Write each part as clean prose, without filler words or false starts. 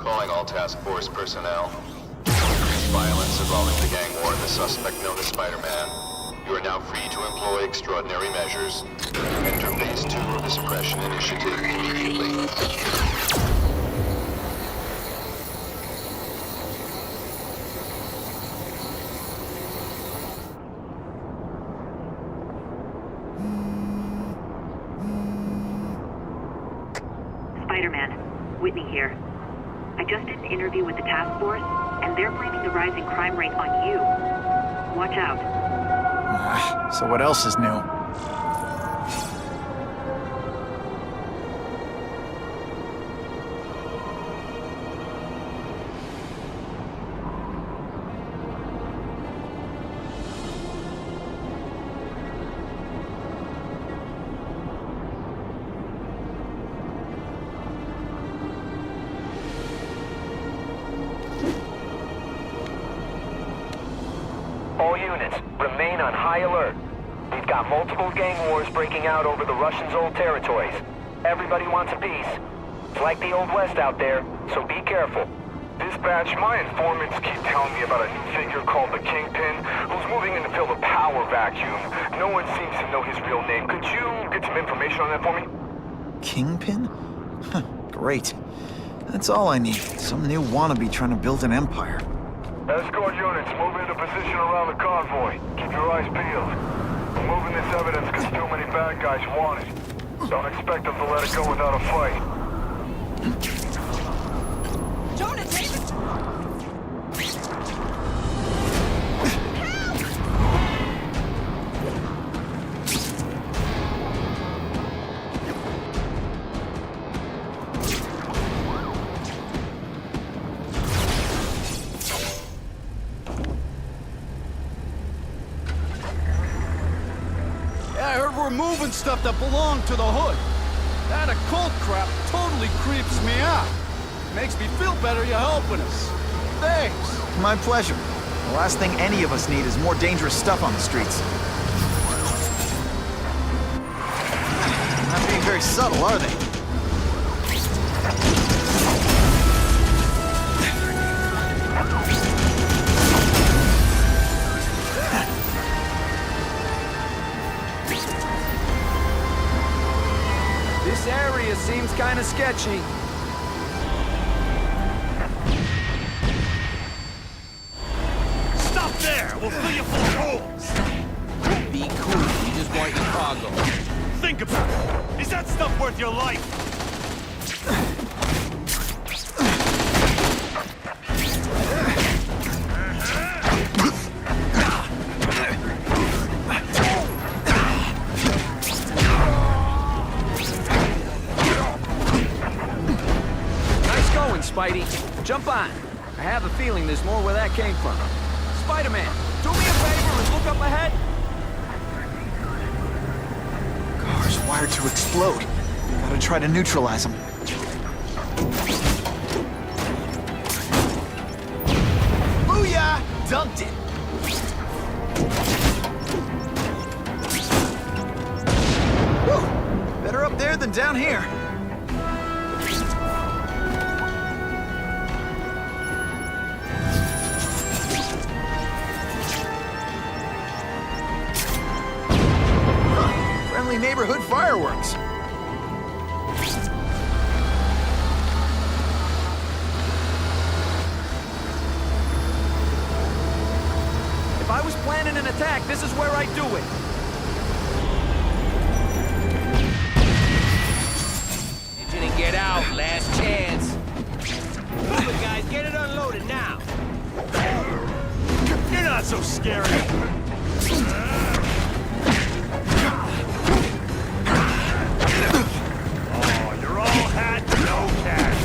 Calling all task force personnel. Increased violence involving the gang war and the suspect known as Spider-Man. You are now free to employ extraordinary measures. Enter phase 2 of the suppression initiative immediately. Spider-Man, Whitney here. I just did an interview with the task force, and they're blaming the rising crime rate on you. Watch out. So what else is new? All units, remain on high alert. We've got multiple gang wars breaking out over the Russians' old territories. Everybody wants a piece. It's like the Old West out there, so be careful. Dispatch, my informants keep telling me about a new figure called the Kingpin, who's moving in to fill the power vacuum. No one seems to know his real name. Could you get some information on that for me? Kingpin? Huh, great. That's all I need. Some new wannabe trying to build an empire. Escort units, move into position around the convoy. Keep your eyes peeled. We're moving this evidence because too many bad guys want it. Don't expect them to let it go without a fight. I heard we're moving stuff that belonged to the hood. That occult crap totally creeps me out. Makes me feel better you're helping us. Thanks. My pleasure. The last thing any of us need is more dangerous stuff on the streets. Not being very subtle, are they? This area seems kind of sketchy. Stop there! We'll fill you full of holes! Be cool, you just want your cargo. Think about it. Is that stuff worth your life? Spidey, jump on. I have a feeling there's more where that came from. Spider-Man, do me a favor and look up ahead. Car's wired to explode. Gotta try to neutralize them. Booyah! Dunked it! Whew! Better up there than down here. Friendly neighborhood fireworks. If I was planning an attack, this is where I'd do it. Engine and get out, last chance. Move it, guys, get it unloaded now. You're not so scary. Oh, you're all hat, no cash.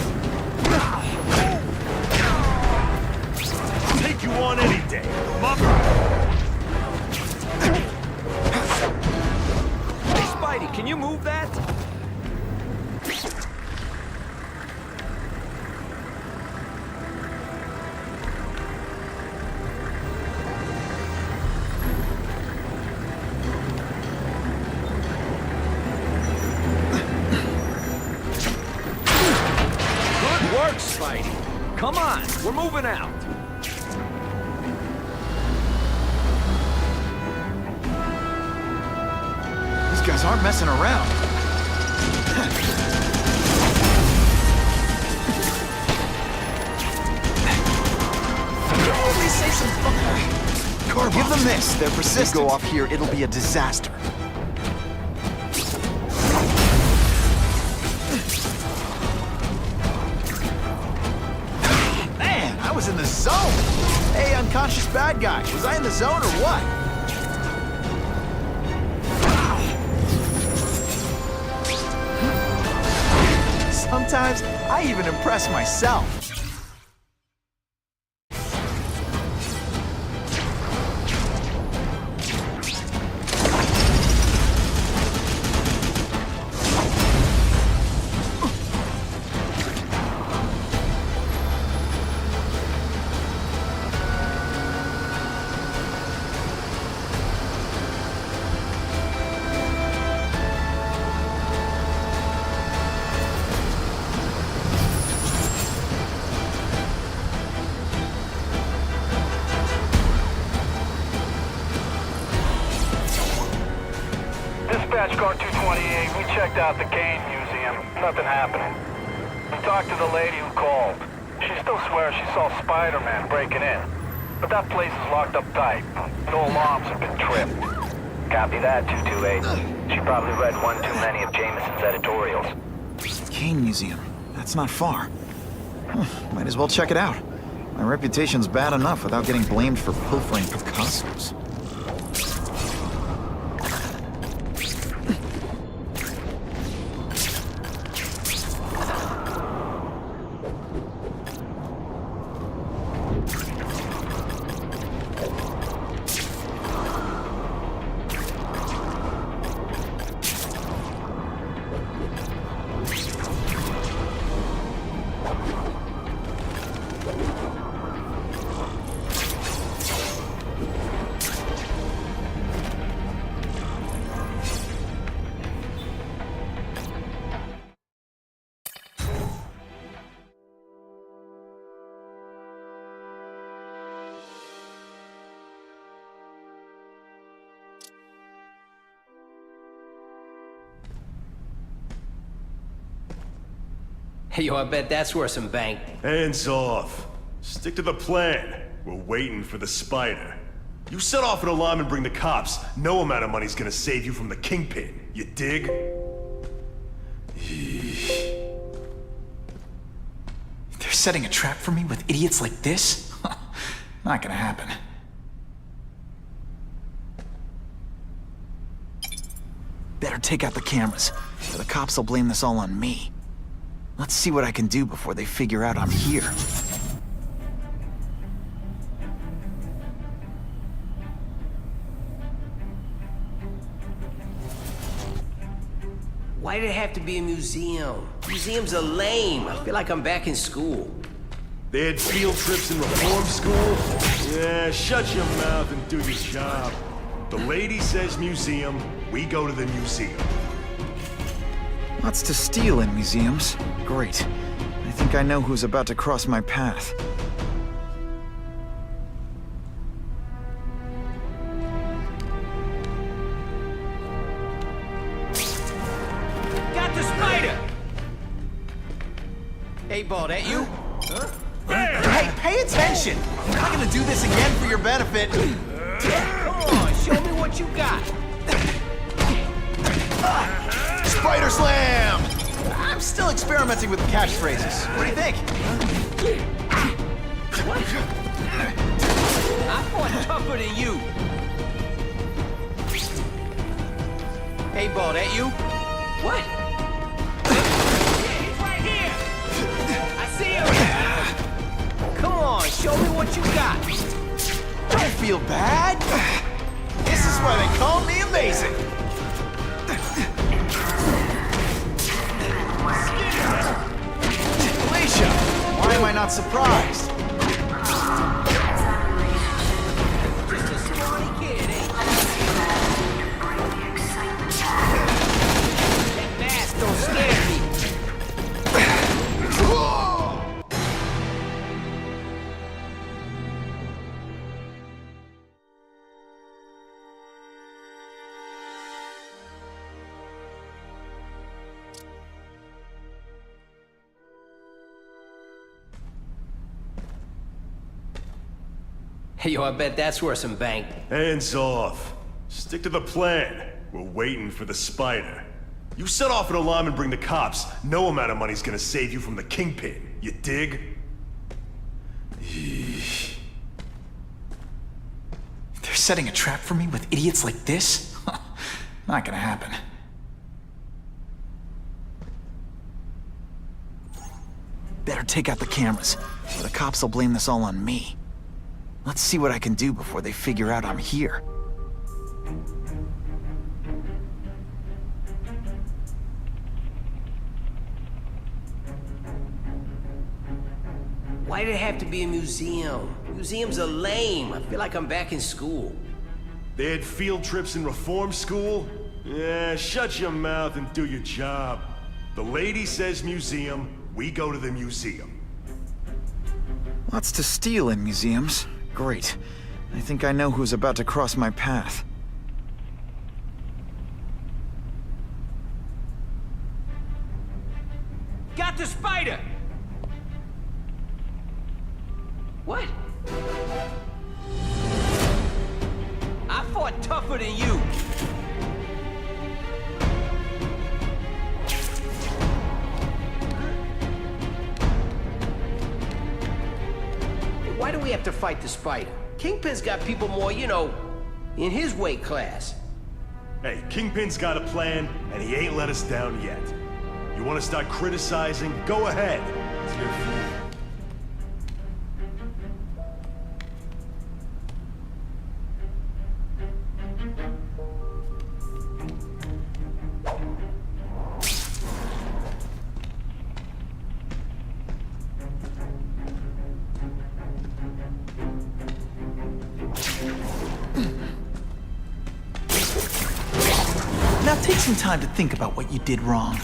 I'll take you on any day. Hey, Spidey, can you move that? Good work, Spidey. Come on, we're moving out. These guys aren't messing around. They say some fucking... Give them this. They're persistent. Go off here, it'll be a disaster. Man, I was in the zone. Hey, unconscious bad guy. Was I in the zone or what? Sometimes I even impress myself. Dispatch car 228, we checked out the Kane Museum. Nothing happening. We talked to the lady who called. She still swears she saw Spider-Man breaking in. But that place is locked up tight. No alarms have been tripped. Copy that, 228. She probably read one too many of Jameson's editorials. Kane Museum. That's not far. Might as well check it out. My reputation's bad enough without getting blamed for pilfering Picassos. Hey, yo, I bet that's worth some bank. Hands off. Stick to the plan. We're waiting for the spider. You set off an alarm and bring the cops. No amount of money's gonna save you from the kingpin. You dig? They're setting a trap for me with idiots like this? Not gonna happen. Better take out the cameras, or the cops will blame this all on me. Let's see what I can do before they figure out I'm here. Why did it have to be a museum? Museums are lame. I feel like I'm back in school. They had field trips in reform school? Yeah, shut your mouth and do your job. The lady says museum, we go to the museum. Lots to steal in museums. Great. I think I know who's about to cross my path. Got the spider! Hey, Ball, that you? Huh? Hey, pay attention! I'm not gonna do this again for your benefit. Come on, show me what you got. Spider Slam! I'm still experimenting with catchphrases. What do you think? I fought tougher than you. Hey, Ball, that you? What? Yeah, he's right here! I see him! Come on, show me what you got. Don't feel bad. This is why they call me amazing. Alicia, why am I not surprised? Just a scrawny kid, ain't That mask don't scare me. Hey, yo, I bet that's worth some bank. Hands off. Stick to the plan. We're waiting for the spider. You set off an alarm and bring the cops. No amount of money's gonna save you from the kingpin. You dig? They're setting a trap for me with idiots like this? Not gonna happen. Better take out the cameras, or the cops will blame this all on me. Let's see what I can do before they figure out I'm here. Why did it have to be a museum? Museums are lame. I feel like I'm back in school. They had field trips in reform school? Yeah, shut your mouth and do your job. The lady says museum, we go to the museum. Lots to steal in museums. Great. I think I know who's about to cross my path. Got the spider! What? I fought tougher than you. Why do we have to fight the spider? Kingpin's got people more, you know, in his weight class. Hey, Kingpin's got a plan, and he ain't let us down yet. You want to start criticizing? Go ahead. It's your field. Now take some time to think about what you did wrong.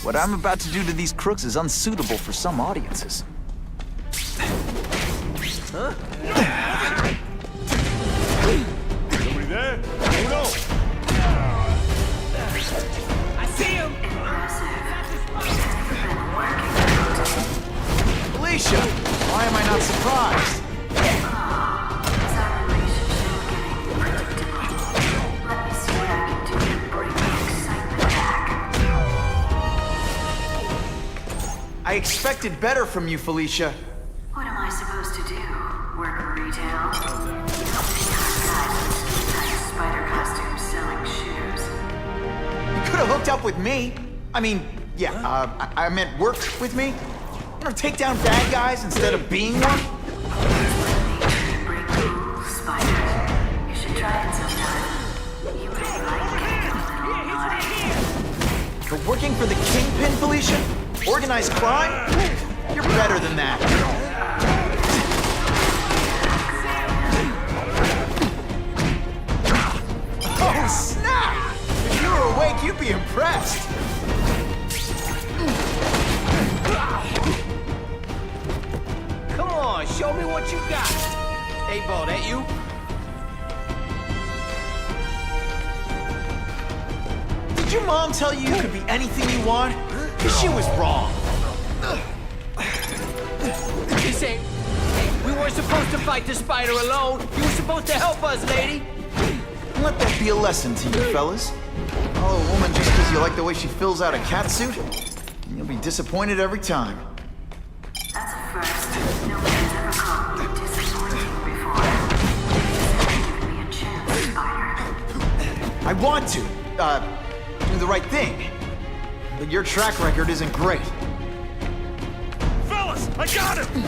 What I'm about to do to these crooks is unsuitable for some audiences. Huh? Somebody there? Oh no! I see him! Felicia! Why am I not surprised? I expected better from you, Felicia. What am I supposed to do? Work retail? Guys, spider costumes selling shoes. You could have hooked up with me. I mean, yeah, I meant work with me. You know, take down bad guys instead of being one. Break rules, spider. You should try it sometime. You really like getting a little naughty. For working for the Kingpin, Felicia? Organized crime? You're better than that. Oh, snap! If you were awake, you'd be impressed. Come on, show me what you got. Hey, Bo, that you? Did your mom tell you you could be anything you want? Because she was wrong. She said, hey, we weren't supposed to fight the spider alone. You were supposed to help us, lady. Let that be a lesson to you, fellas. Oh, a woman just because you like the way she fills out a catsuit? You'll be disappointed every time. That's a first. No one has ever called me disappointing before. Give me a chance, spider. I want to, do the right thing. But your track record isn't great. Fellas, I got him!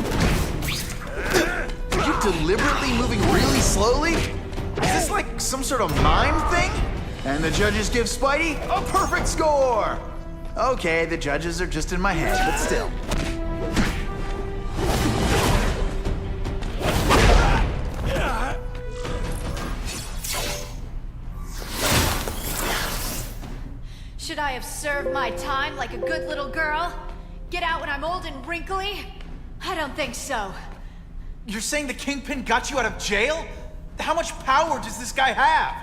you deliberately moving really slowly? Is this like some sort of mime thing? And the judges give Spidey a perfect score! Okay, the judges are just in my head, but still. Should I have served my time like a good little girl? Get out when I'm old and wrinkly? I don't think so. You're saying the Kingpin got you out of jail? How much power does this guy have?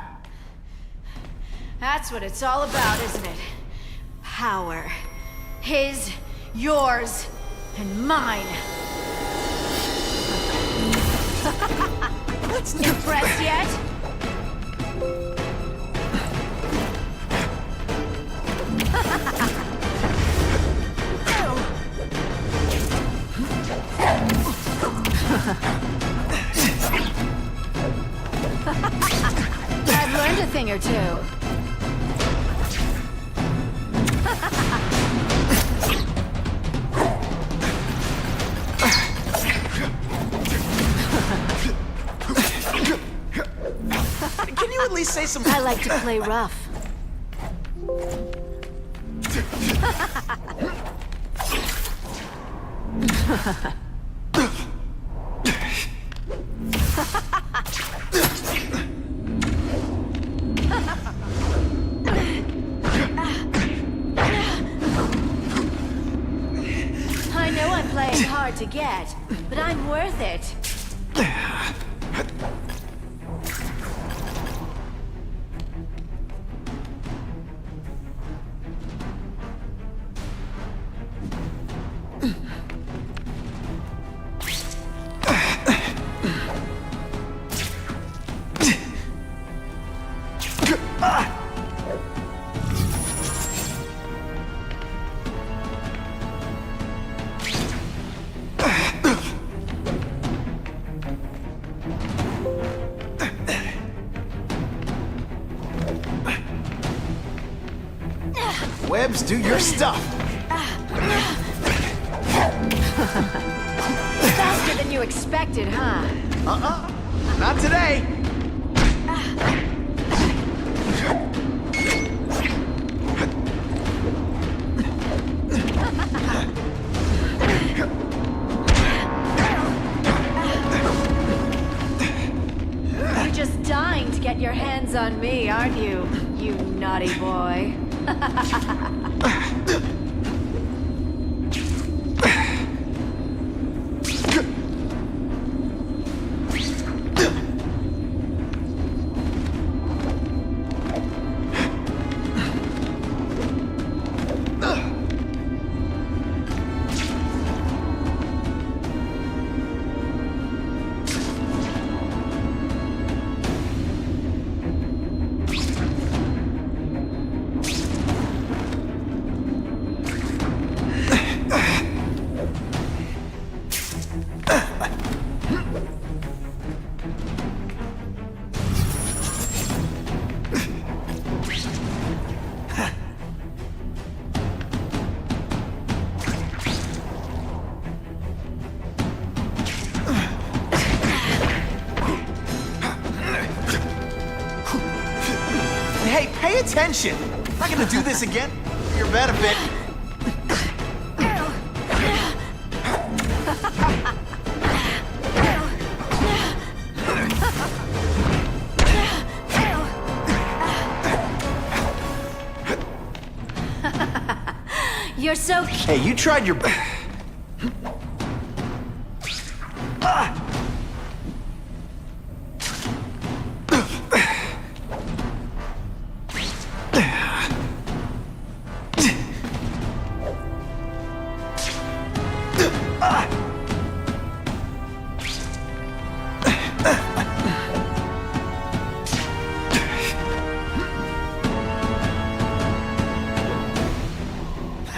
That's what it's all about, isn't it? Power. His, yours, and mine. Impressed yet? I've learned a thing or two. Can you at least say some... I like to play rough. I know I'm playing hard to get, but I'm worth it. Webs, do your stuff! Faster than you expected, huh? Not today! You're just dying to get your hands on me, aren't you, you naughty boy? Hey, pay attention! I'm not gonna do this again for your benefit. You're so Hey, you tried your...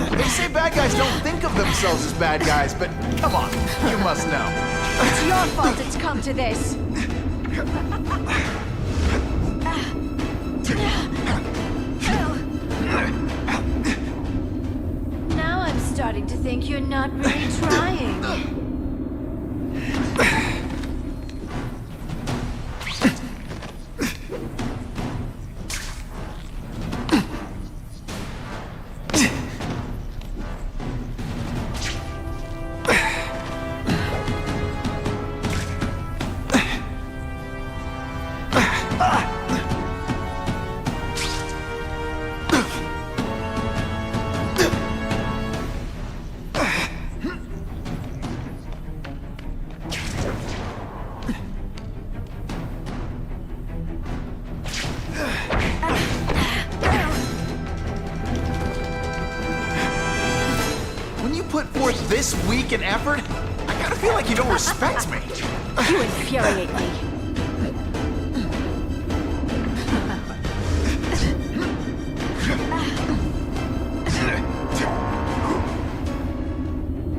They say bad guys don't think of themselves as bad guys, but come on, you must know. It's your fault it's come to this. Now I'm starting to think you're not really trying. this weak an effort? I gotta feel like you don't respect me. You infuriate me.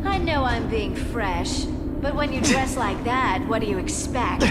I know I'm being fresh, but when you dress like that, what do you expect?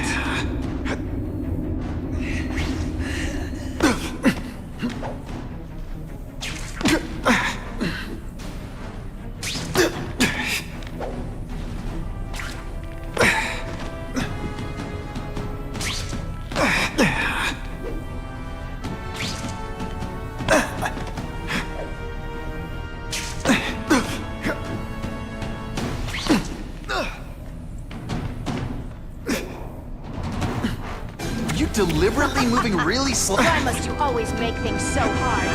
Deliberately moving really slow. Why must you always make things so hard?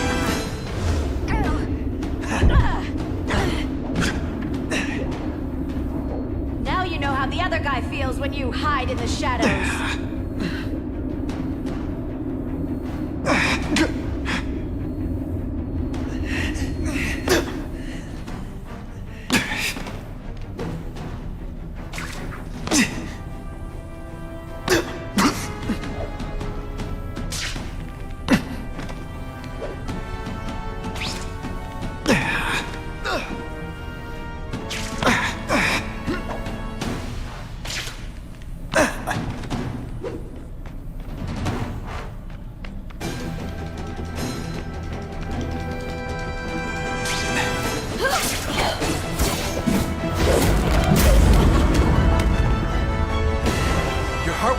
Now you know how the other guy feels when you hide in the shadows.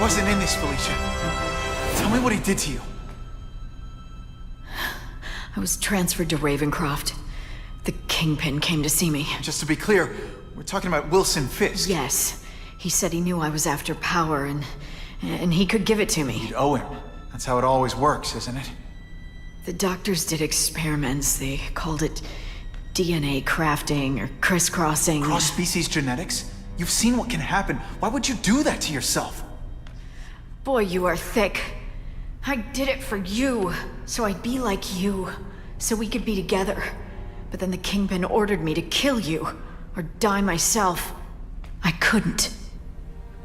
Wasn't in this, Felicia. Tell me what he did to you. I was transferred to Ravencroft. The Kingpin came to see me. Just to be clear, we're talking about Wilson Fisk. Yes. He said he knew I was after power and he could give it to me. You'd owe him. That's how it always works, isn't it? The doctors did experiments. They called it DNA crafting or crisscrossing. Cross-species genetics? You've seen what can happen. Why would you do that to yourself? Boy, you are thick. I did it for you, so I'd be like you, so we could be together. But then the Kingpin ordered me to kill you, or die myself. I couldn't.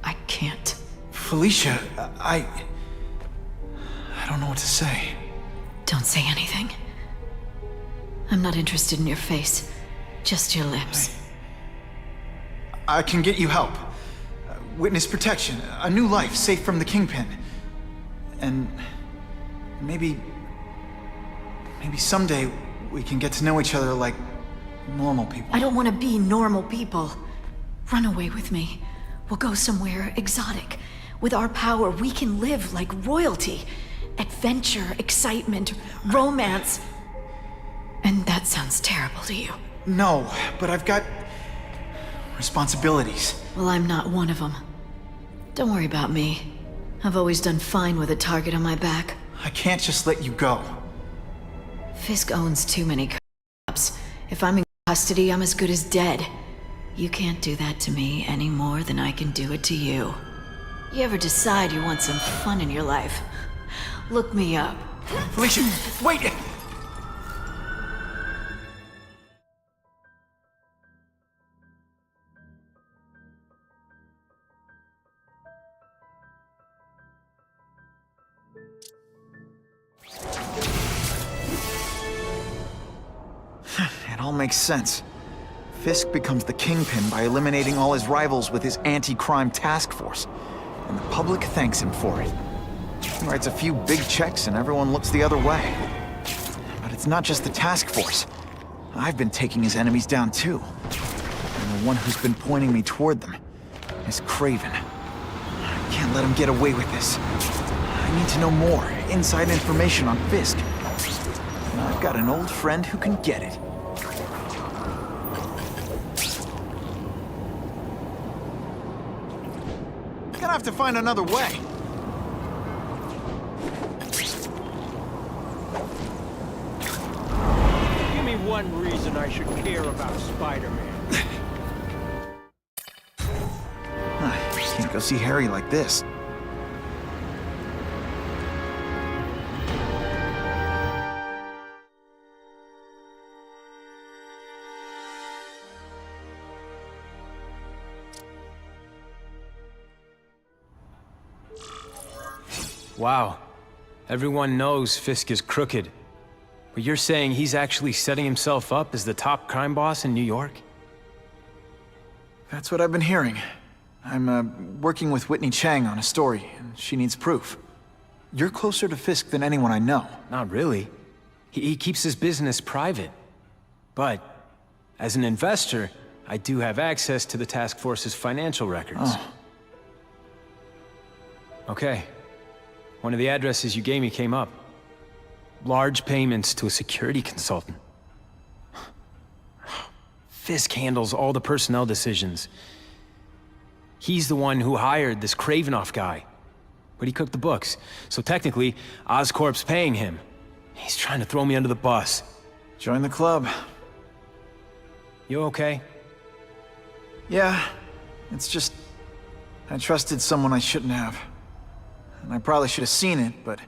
I can't. Felicia, I don't know what to say. Don't say anything. I'm not interested in your face, just your lips. I can get you help. Witness protection, a new life safe from the Kingpin. And maybe someday we can get to know each other like normal people. I don't want to be normal people. Run away with me. We'll go somewhere exotic. With our power, we can live like royalty. Adventure, excitement, romance. And that sounds terrible to you. No, but I've got responsibilities. Well, I'm not one of them. Don't worry about me. I've always done fine with a target on my back. I can't just let you go. Fisk owns too many cops. If I'm in custody, I'm as good as dead. You can't do that to me any more than I can do it to you. You ever decide you want some fun in your life? Look me up. Felicia, wait! It all makes sense. Fisk becomes the Kingpin by eliminating all his rivals with his anti-crime task force. And the public thanks him for it. He writes a few big checks and everyone looks the other way. But it's not just the task force. I've been taking his enemies down too. And the one who's been pointing me toward them is Craven. I can't let him get away with this. I need to know more, inside information on Fisk. And I've got an old friend who can get it. Gonna have to find another way. Give me one reason I should care about Spider-Man. Can't go see Harry like this. Wow. Everyone knows Fisk is crooked. But you're saying he's actually setting himself up as the top crime boss in New York? That's what I've been hearing. I'm working with Whitney Chang on a story, and she needs proof. You're closer to Fisk than anyone I know. Not really. He keeps his business private. But, as an investor, I do have access to the task force's financial records. Oh. Okay. One of the addresses you gave me came up. Large payments to a security consultant. Fisk handles all the personnel decisions. He's the one who hired this Kravinoff guy. But he cooked the books, so technically, Oscorp's paying him. He's trying to throw me under the bus. Join the club. You okay? Yeah, it's just... I trusted someone I shouldn't have. And I probably should have seen it, but...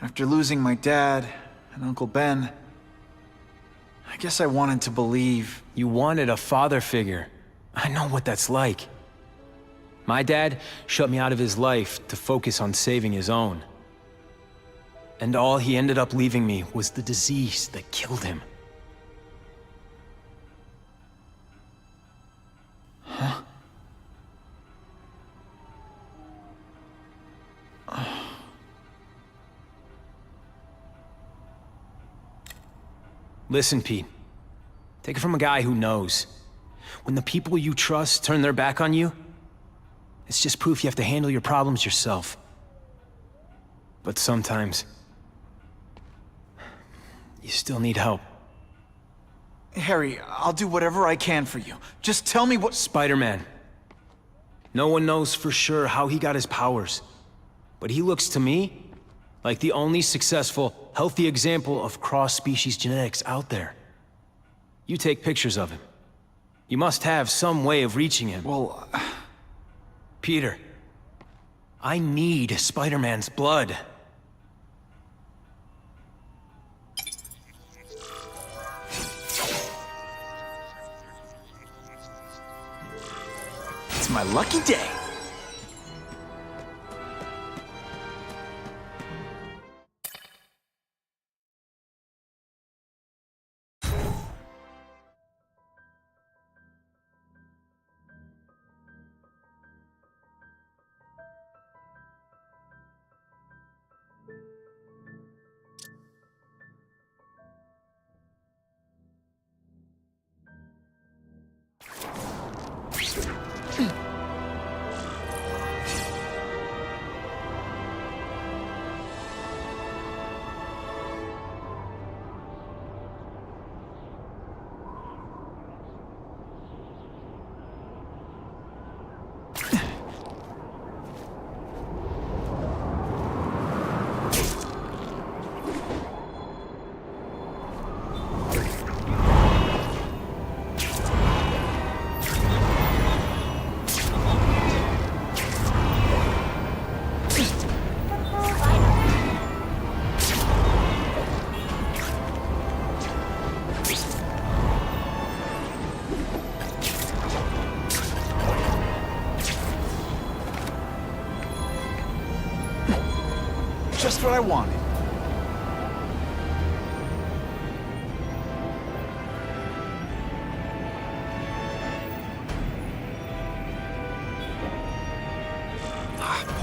after losing my dad and Uncle Ben... I guess I wanted to believe... You wanted a father figure. I know what that's like. My dad shut me out of his life to focus on saving his own. And all he ended up leaving me was the disease that killed him. Huh? Listen, Pete. Take it from a guy who knows. When the people you trust turn their back on you, it's just proof you have to handle your problems yourself. But sometimes, you still need help. Harry, I'll do whatever I can for you. Just tell me what— Spider-Man. No one knows for sure how he got his powers. But he looks to me like the only successful, healthy example of cross-species genetics out there. You take pictures of him. You must have some way of reaching him. Well... Peter, I need Spider-Man's blood. It's my lucky day. Just what I wanted.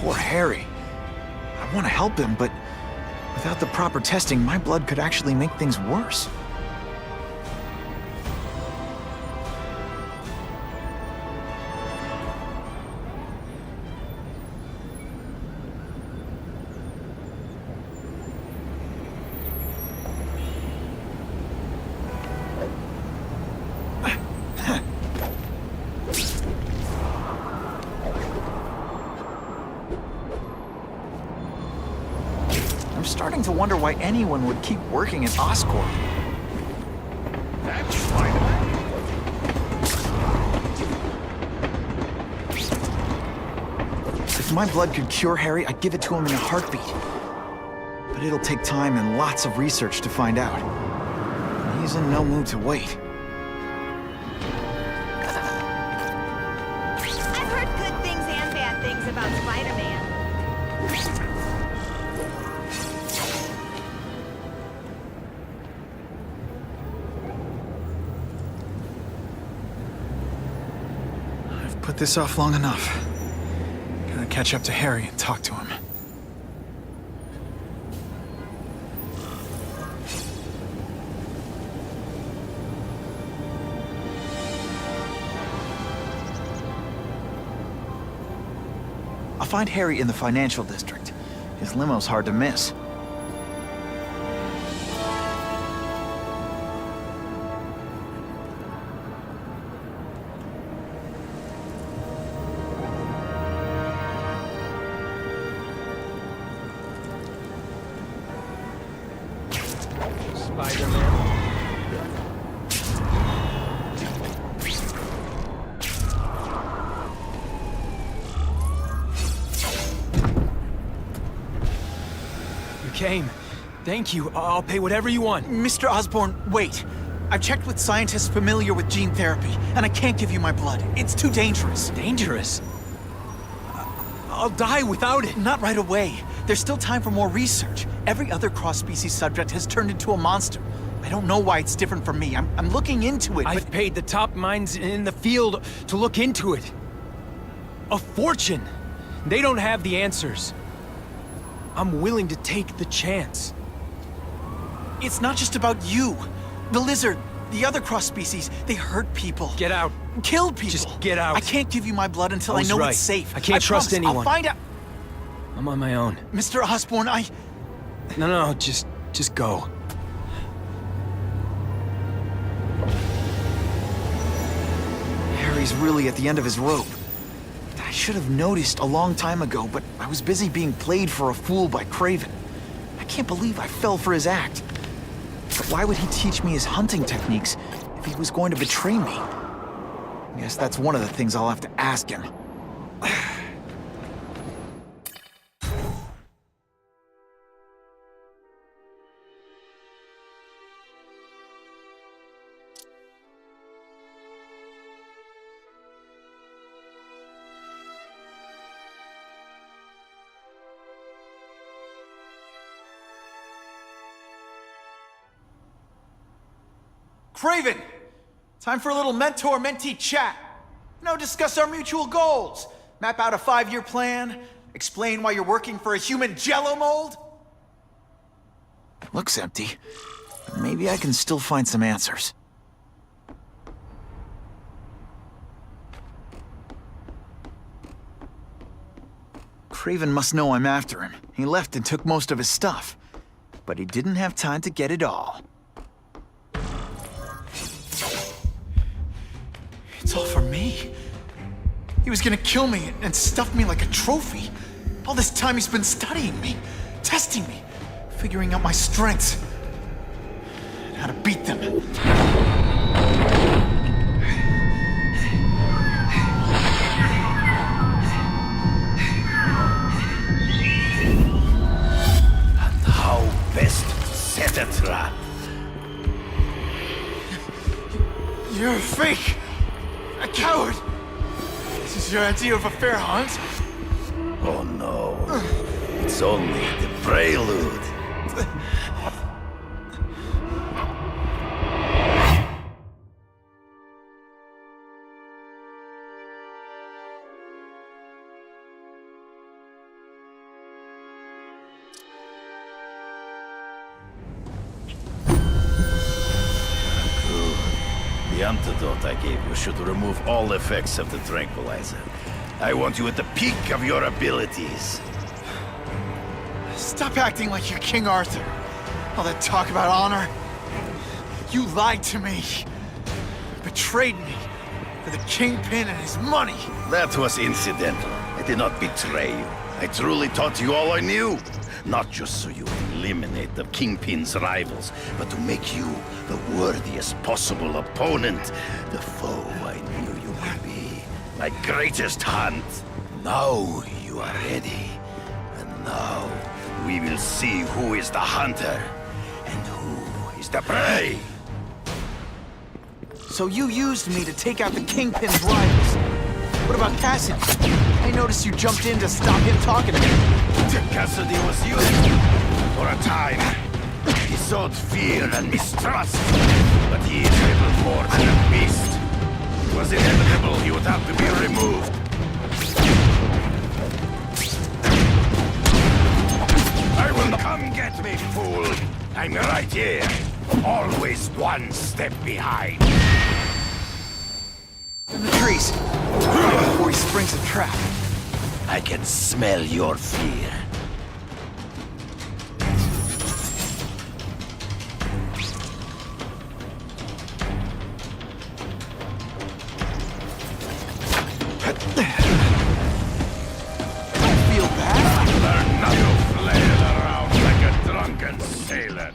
Poor Harry. I want to help him, but without the proper testing, my blood could actually make things worse. I'm starting to wonder why anyone would keep working at Oscorp. That's Spider-Man. If my blood could cure Harry, I'd give it to him in a heartbeat. But it'll take time and lots of research to find out. He's in no mood to wait. I've heard good things and bad things about Spider-Man. Put this off long enough. Gotta catch up to Harry and talk to him. I'll find Harry in the financial district. His limo's hard to miss. Spider-Man. You came. Thank you. I'll pay whatever you want. Mr. Osborn, wait. I've checked with scientists familiar with gene therapy, and I can't give you my blood. It's too dangerous. Dangerous? I'll die without it. Not right away. There's still time for more research. Every other cross-species subject has turned into a monster. I don't know why it's different from me. I'm looking into it, I've paid the top minds in the field to look into it. A fortune. They don't have the answers. I'm willing to take the chance. It's not just about you. The lizard, the other cross-species, they hurt people. Get out. Kill people. Just get out. I can't give you my blood until I was know right. it's safe. I can't trust promise. anyone. I'll find out. I'm on my own. Mr. Osborn, No, just go. Harry's really at the end of his rope. I should have noticed a long time ago, but I was busy being played for a fool by Craven. I can't believe I fell for his act. But why would he teach me his hunting techniques if he was going to betray me? I guess that's one of the things I'll have to ask him. Craven! Time for a little mentor-mentee chat. Discuss our mutual goals. Map out a 5-year plan. Explain why you're working for a human jello mold. Looks empty. Maybe I can still find some answers. Craven must know I'm after him. He left and took most of his stuff. But he didn't have time to get it all. It's all for me. He was gonna kill me and stuff me like a trophy. All this time he's been studying me, testing me, figuring out my strengths, and how to beat them. And how best to set a trap. You're a fake! A coward! This is your idea of a fair hunt? Oh no. It's only the prelude. The antidote I gave you should remove all effects of the tranquilizer. I want you at the peak of your abilities. Stop acting like you're King Arthur. All that talk about honor. You lied to me. Betrayed me for the Kingpin and his money. That was incidental. I did not betray you. I truly taught you all I knew. Not just so you would eliminate the Kingpin's rivals, but to make you the worthiest possible opponent. The foe I knew you would be. My greatest hunt. Now you are ready. And now we will see who is the hunter and who is the prey. So you used me to take out the Kingpin's rivals. What about Cassidy? I noticed you jumped in to stop him talking to me. Cassidy was used for a time. He sowed fear and mistrust, but he is little more than a beast. It was inevitable he would have to be removed. one step behind. In the trees. Before he springs a trap. I can smell your fear. Feel bad? Learn not to flail around like a drunken sailor.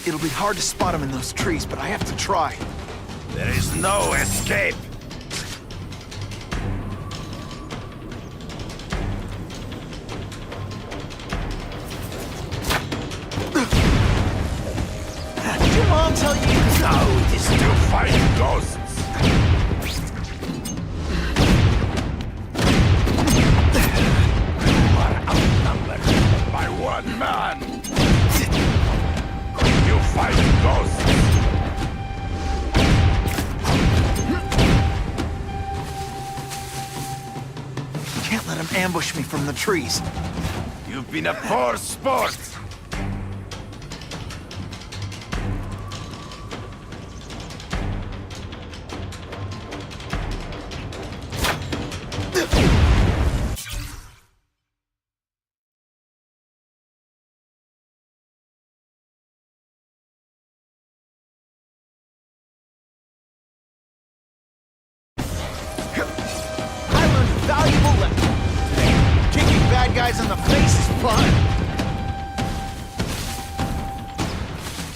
It'll be hard to spot him in those trees, but I have to try. There is no escape. Did your mom tell you? Now it is to fight ghosts. You are outnumbered by one man. You fight ghosts. Can't let him ambush me from the trees. You've been a poor sport. Valuable lesson. Kicking bad guys in the face is fun.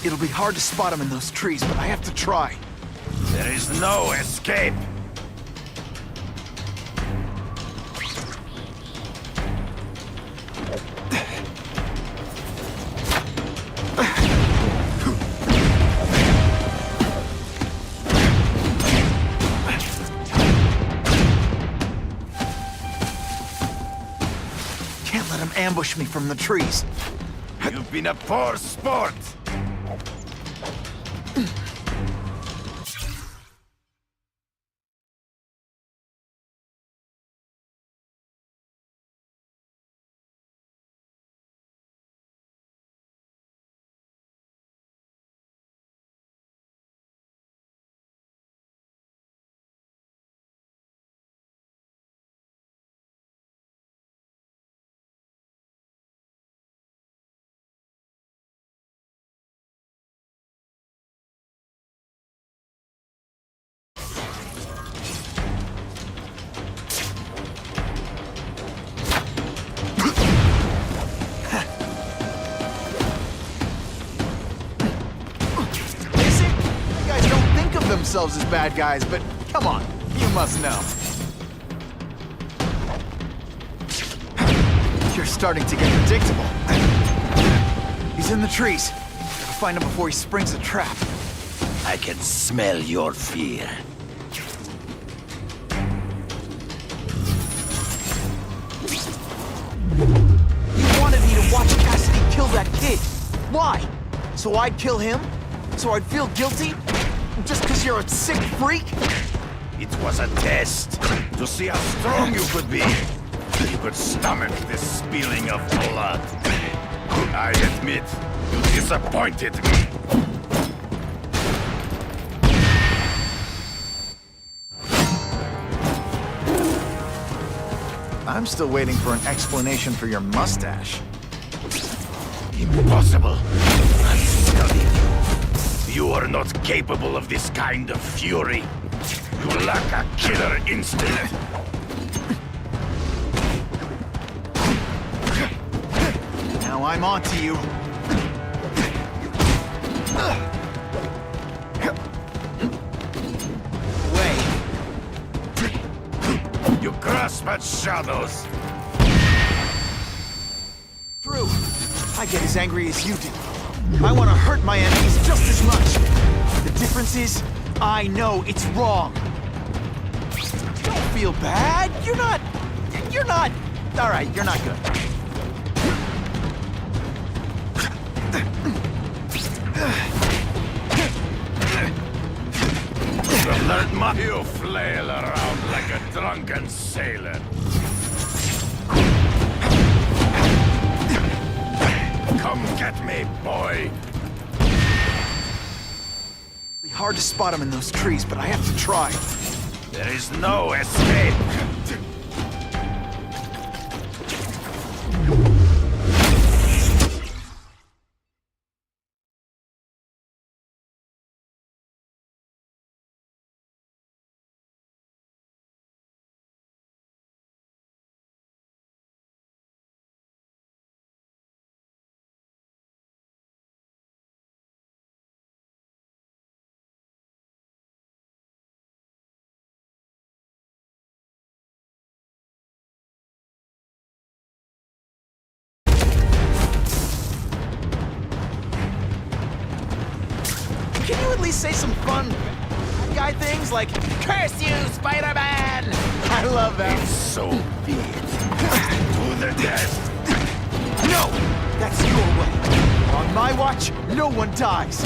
It'll be hard to spot him in those trees, but I have to try. There is no escape. Can't let him ambush me from the trees. You've been a poor sport. Themselves as bad guys, but come on, you must know. You're starting to get predictable. He's in the trees. Gotta find him before he springs a trap. I can smell your fear. You wanted me to watch Cassidy kill that kid. Why? So I'd kill him? So I'd feel guilty? Just because you're a sick freak? It was a test to see how strong you could be. You could stomach the spilling of blood. I admit, you disappointed me. I'm still waiting for an explanation for your mustache. Impossible. I'm studying you. You are not capable of this kind of fury. You lack a killer instinct. Now I'm on to you. Way. You grasp at shadows. True. I get as angry as you do. I want to hurt my enemies just as much. The difference is, I know it's wrong. Don't feel bad. You're not... All right, you're not good. You have heard you flail around like a drunken sailor. Come get me, boy. Hard to spot him in those trees, but I have to try. There is no escape. Can you at least say some fun guy things like, "Curse you, Spider-Man"? I love that. So be it. To the death. No! That's your way. On my watch, no one dies.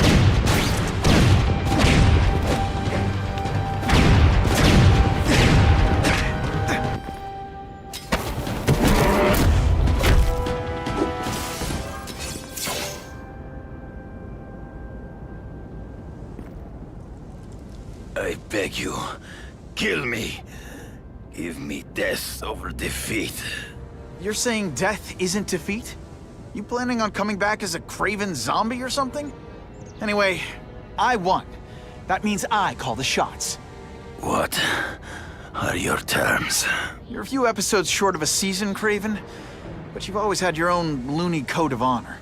I beg you, kill me. Give me death over defeat. You're saying death isn't defeat? You planning on coming back as a craven zombie or something? Anyway, I won. That means I call the shots. What are your terms? You're a few episodes short of a season, Craven, but you've always had your own loony code of honor.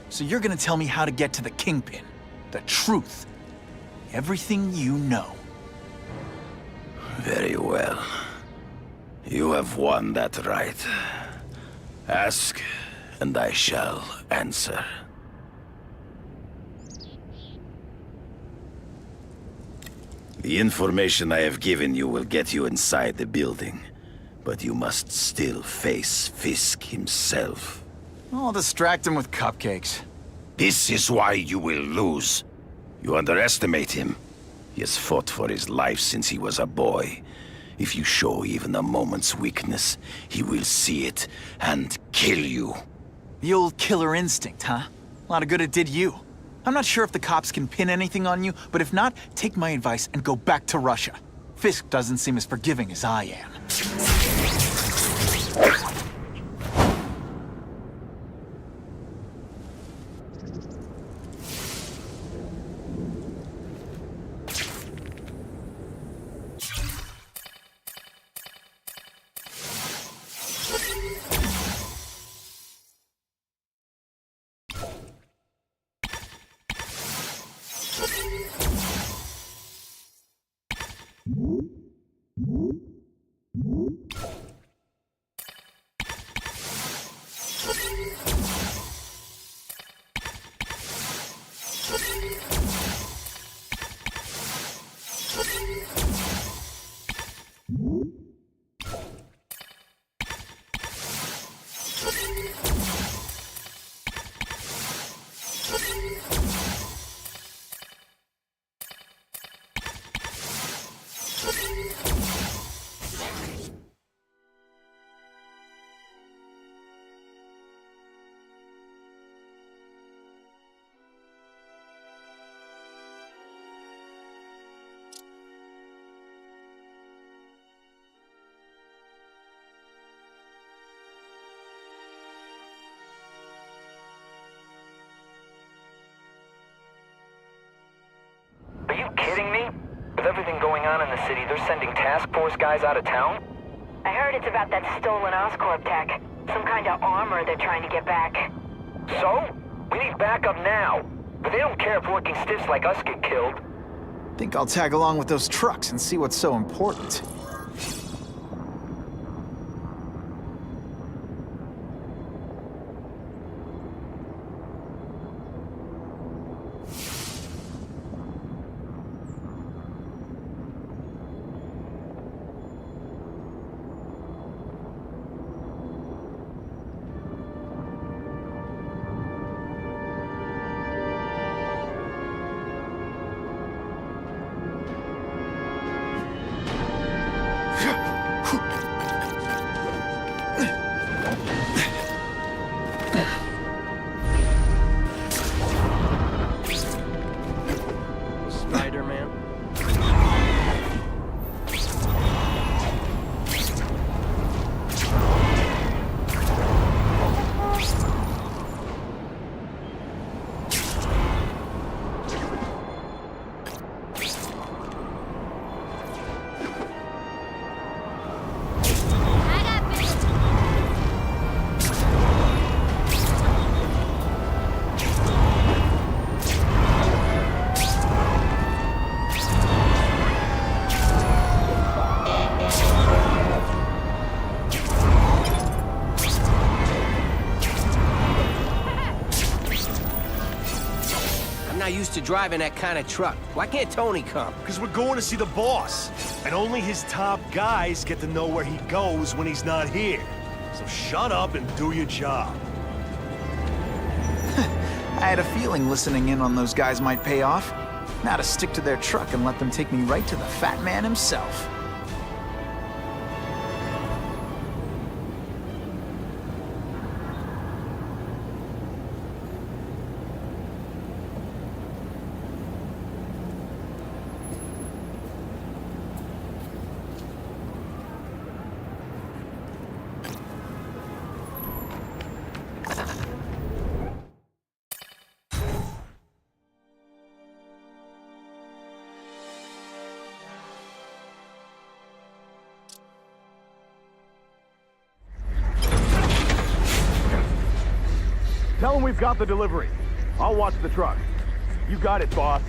So you're gonna tell me how to get to the Kingpin. The truth. Everything you know. Very well. You have won that right. Ask, and I shall answer. The information I have given you will get you inside the building, but you must still face Fisk himself. I'll distract him with cupcakes. This is why you will lose. You underestimate him. He has fought for his life since he was a boy. If you show even a moment's weakness, he will see it and kill you. The old killer instinct, huh? A lot of good it did you. I'm not sure if the cops can pin anything on you, but if not, take my advice and go back to Russia. Fisk doesn't seem as forgiving as I am. Are you kidding me? With everything going on in the city, they're sending task force guys out of town? I heard it's about that stolen Oscorp tech. Some kind of armor they're trying to get back. So? We need backup now. But they don't care if working stiffs like us get killed. Think I'll tag along with those trucks and see what's so important. not used to driving that kind of truck. Why can't Tony come? Because we're going to see the boss. And only his top guys get to know where he goes when he's not here. So shut up and do your job. I had a feeling listening in on those guys might pay off. Now to stick to their truck and let them take me right to the fat man himself. Tell him we've got the delivery. I'll watch the truck. You got it, boss.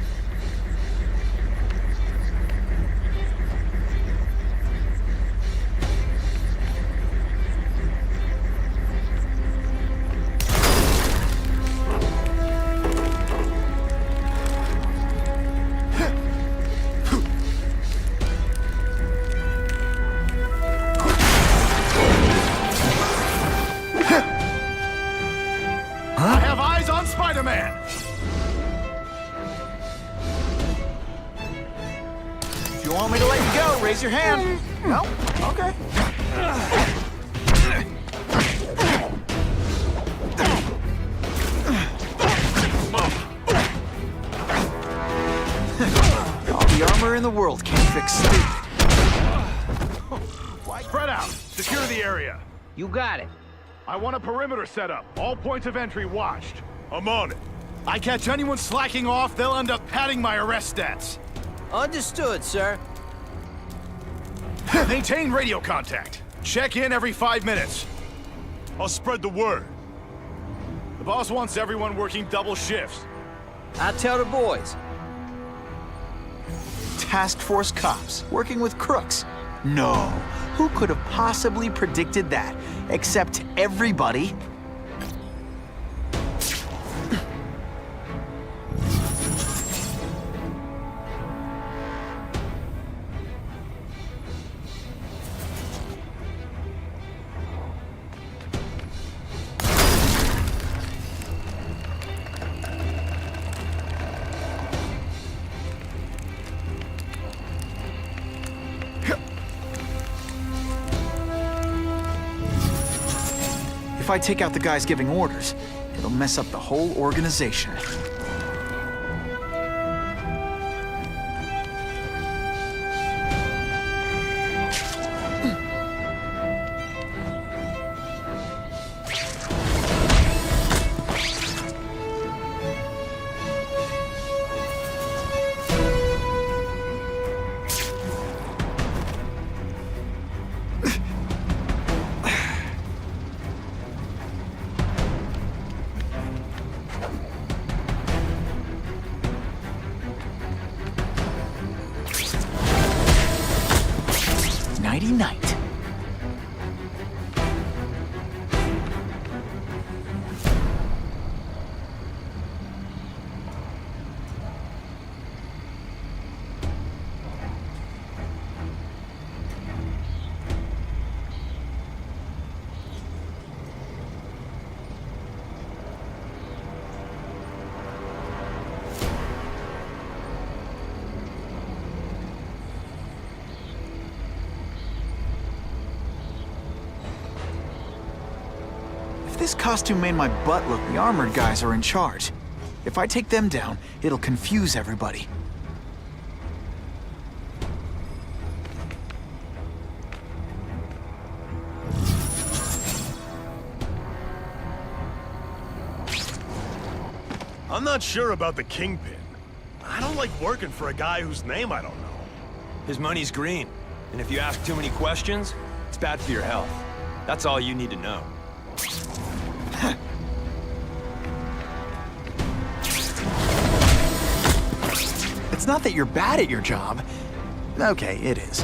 I have eyes on Spider-Man! If you want me to let you go, raise your hand. No? Okay. All the armor in the world can't fix stupid. Spread out. Secure the area. You got it. I want a perimeter set up. All points of entry watched. I'm on it. I catch anyone slacking off, they'll end up padding my arrest stats. Understood, sir. Maintain radio contact. Check in every 5 minutes. I'll spread the word. The boss wants everyone working double shifts. I'll tell the boys. Task Force cops working with crooks. No. Who could have possibly predicted that? Except everybody. If I take out the guys giving orders, it'll mess up the whole organization. Night. If this costume made my butt look, the armored guys are in charge. If I take them down, it'll confuse everybody. I'm not sure about the Kingpin. I don't like working for a guy whose name I don't know. His money's green, and if you ask too many questions, it's bad for your health. That's all you need to know. It's not that you're bad at your job. Okay, it is.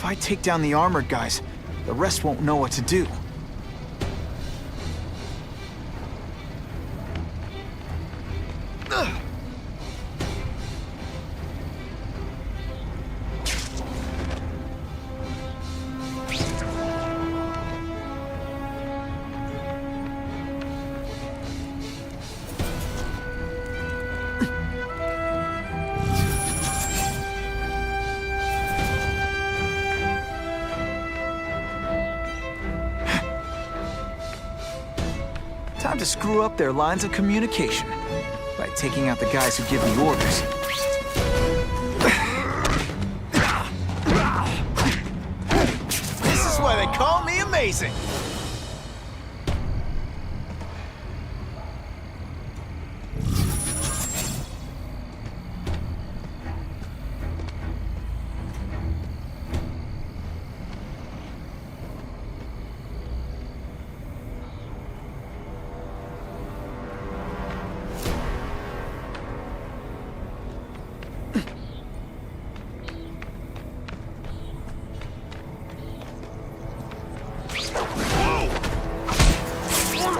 I take down the armored guys, the rest won't know what to do. Time to screw up their lines of communication by taking out the guys who give the orders. This is why they call me amazing!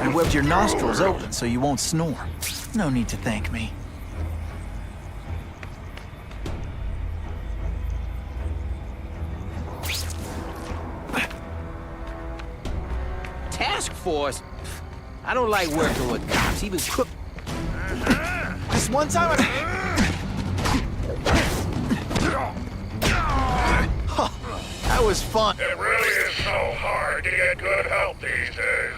I webbed your nostrils open so you won't snore. No need to thank me. Task force? I don't like working with cops, even crook. This one time that was fun. It really is so hard to get good help these days.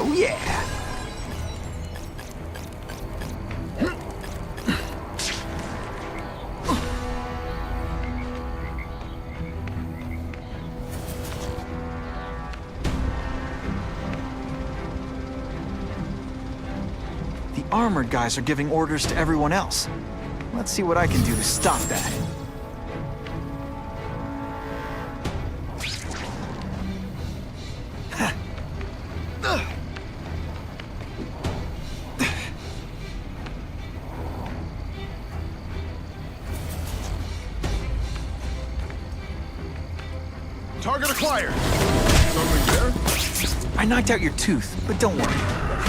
Oh yeah! The armored guys are giving orders to everyone else. Let's see what I can do to stop that. Target acquired. Something there? I knocked out your tooth, but don't worry.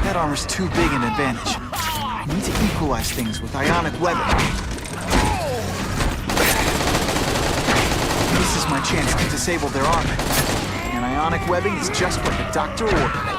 That armor's too big an advantage. I need to equalize things with ionic webbing. This is my chance to disable their armor. And ionic webbing is just what the doctor ordered.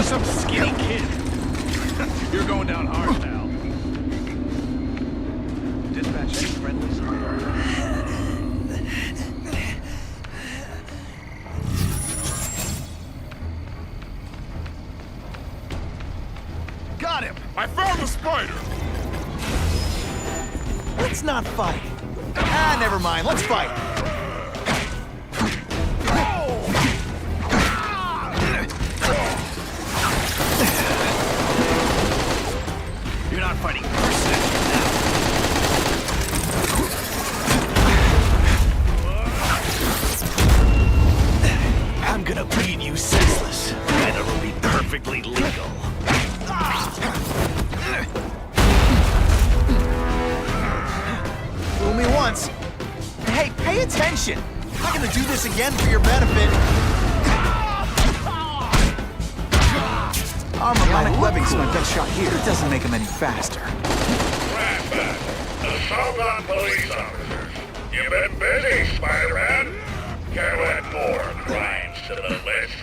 Some skinny kid. You're going down hard now. Dispatch any friendlies? Got him! I found the spider! Let's not fight. Ah, never mind. Let's fight. You're not fighting person. I'm gonna bleed you senseless, and it'll be perfectly legal. Fool me once. Hey, pay attention. I'm not gonna do this again for your benefit. Armor webbing's my best shot here. It doesn't make him any faster. Flashback. Assault on police officers. You've been busy, Spider-Man. Care to add more crimes to the list?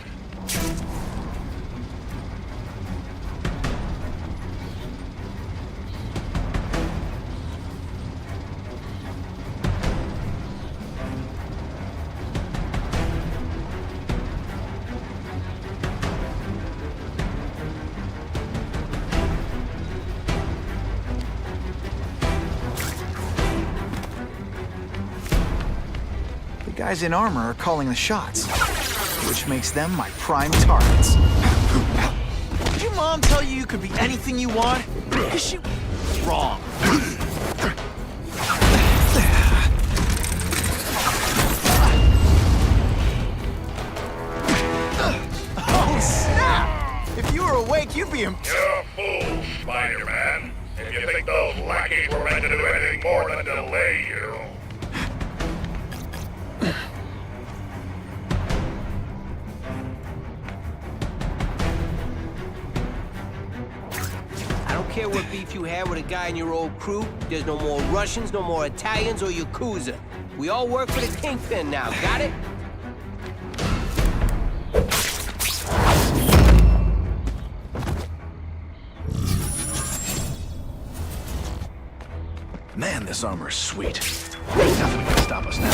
guys in armor are calling the shots, which makes them my prime targets. Did your mom tell you you could be anything you want? 'Cause she... Wrong. Oh, snap! If you were awake, you'd be... You're a fool, Spider-Man. If you think those lackeys were meant to do anything more than delay you. I don't care what beef you had with a guy in your old crew. There's no more Russians, no more Italians or Yakuza. We all work for the Kingpin now, got it? Man, this armor's sweet. Ain't nothing gonna stop us now.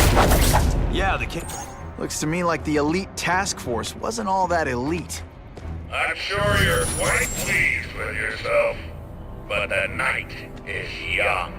Yeah, the king... Looks to me like the elite task force wasn't all that elite. I'm sure you're quite pleased with yourself, but the night is young.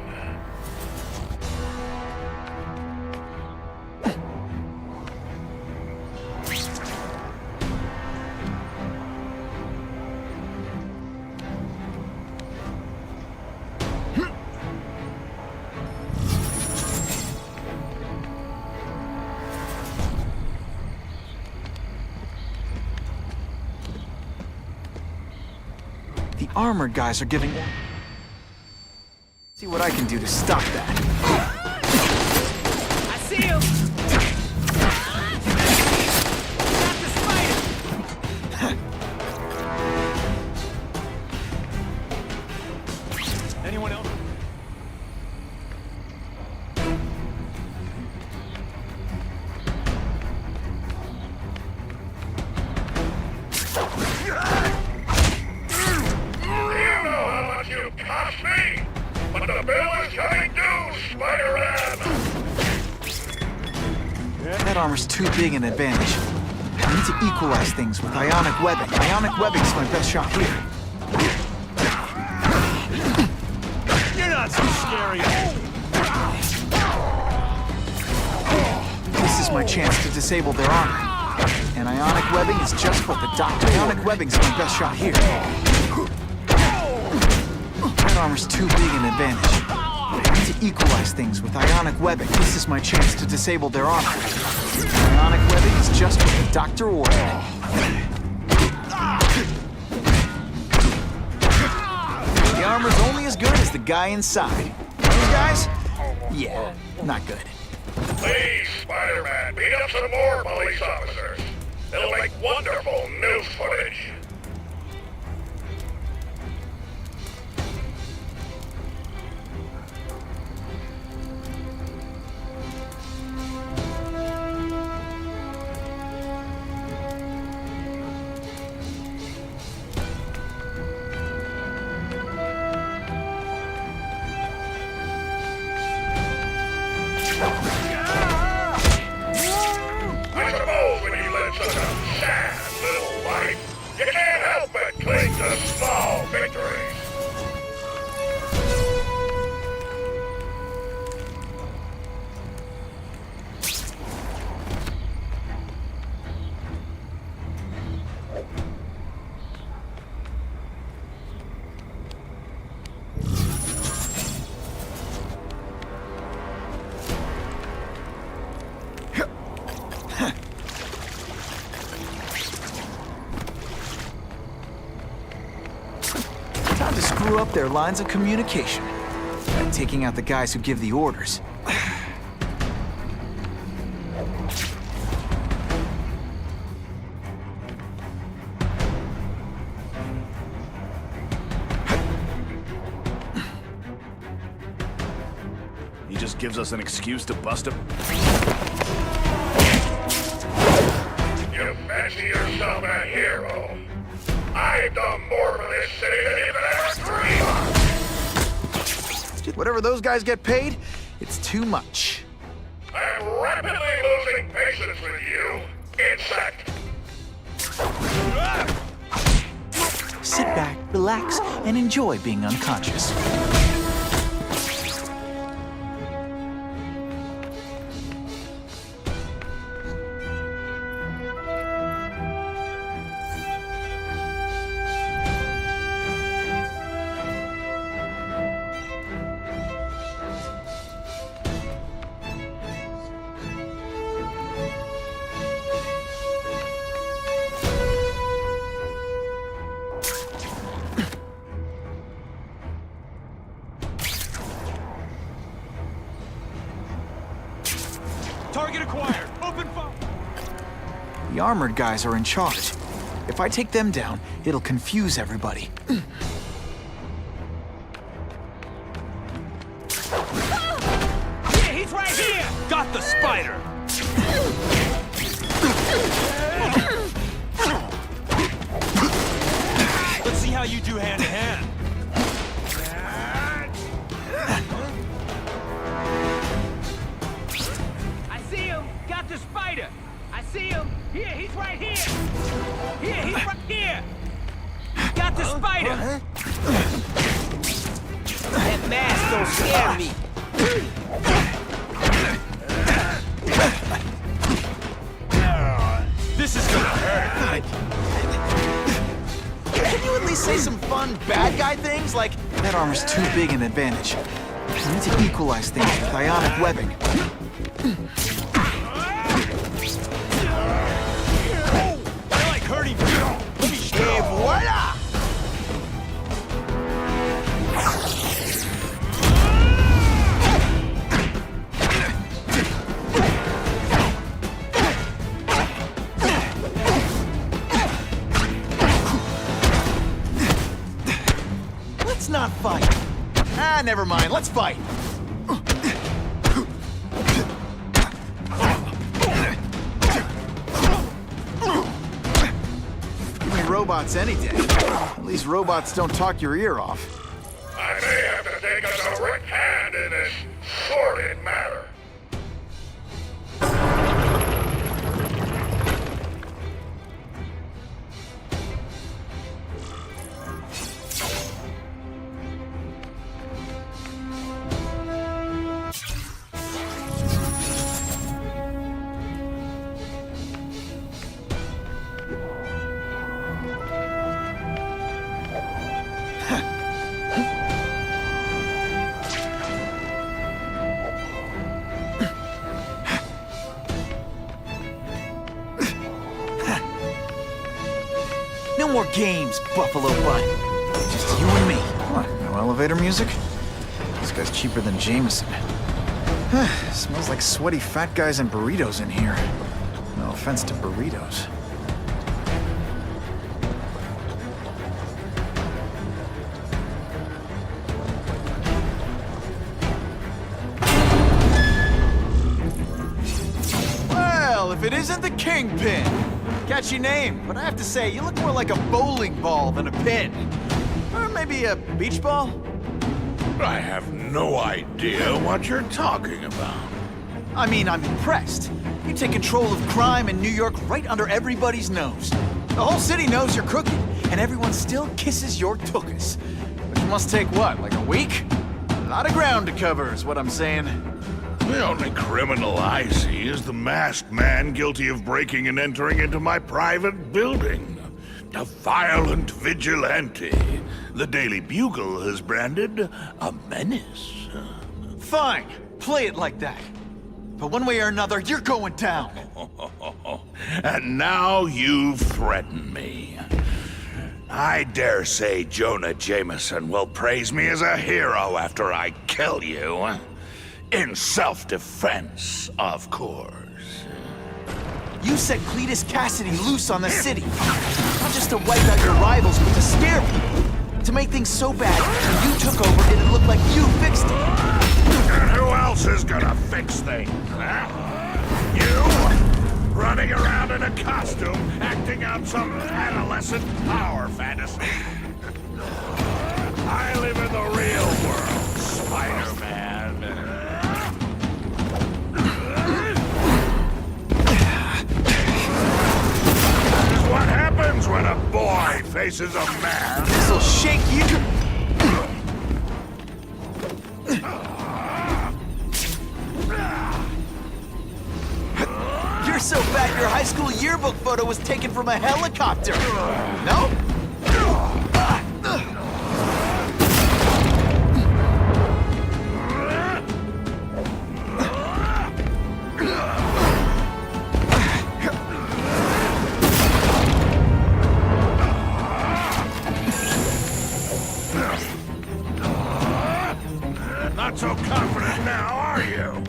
The armored guys are giving... See what I can do to stop that. I see him! Got the spider! Anyone else? But the bill is coming due, Spider-Man! That armor's too big an advantage. I need to equalize things with ionic webbing. Ionic webbing's my best shot here. You're not so scary. This is my chance to disable their armor. And ionic webbing is just what the doctor... Ionic webbing's my best shot here. That armor's too big an advantage. I need to equalize things with ionic webbing. This is my chance to disable their armor. Ionic webbing is just what the doctor ordered. The armor's only as good as the guy inside. Those guys? Yeah, not good. Please, Spider-Man, beat up some more police officers. They'll make wonderful news footage. I suppose when you live such a sad little life, you can't help but cling to small victories. Time to screw up their lines of communication. By taking out the guys who give the orders. He just gives us an excuse to bust him. You fancy yourself a hero. I've done more for this city than you could ever dream of. Whatever those guys get paid, it's too much. I'm rapidly losing patience with you, insect. Sit back, relax, and enjoy being unconscious. Target acquired. Open fire. The armored guys are in charge. If I take them down, it'll confuse everybody. Yeah, he's right here! Got the spider! Let's see how you do hand-to-hand. I see him! Got the spider! I see him! Here, he's right here! Here, he's right here! Got the spider! That mask don't scare me! This is gonna hurt. Can you at least say some fun bad guy things? Like, that armor's too big an advantage. We need to equalize things with ionic webbing. I like hurting people. Let me show you. Voila! Let's not fight. Ah, never mind. Let's fight. Give me robots any day. At least robots don't talk your ear off. I may have to take a direct hand in this sordid matter. No more games, Buffalo Butt. Just you and me. What, no elevator music? This guy's cheaper than Jameson. Smells like sweaty fat guys and burritos in here. No offense to burritos. Well, if it isn't the Kingpin. Catchy name, but I have to say, you look more like a bowling ball than a pin. Or maybe a beach ball? I have no idea what you're talking about. I mean, I'm impressed. You take control of crime in New York right under everybody's nose. The whole city knows you're crooked, and everyone still kisses your tuchus. Which must take what, like a week? A lot of ground to cover is what I'm saying. The only criminal I see is the masked man guilty of breaking and entering into my private building. A violent vigilante. The Daily Bugle has branded a menace. Fine, play it like that. But one way or another, you're going down. And now you threaten me. I dare say Jonah Jameson will praise me as a hero after I kill you. In self-defense, of course. You set Cletus Cassidy loose on the city. Not just to wipe out your rivals, but to scare people. To make things so bad, when you took over, it'd look like you fixed it. And who else is gonna fix things, huh? You? Running around in a costume, acting out some adolescent power fantasy. I live in the real world, Spider-Man. What happens when a boy faces a man? This'll shake you. You're so fat your high school yearbook photo was taken from a helicopter. No? Not so confident now, are you?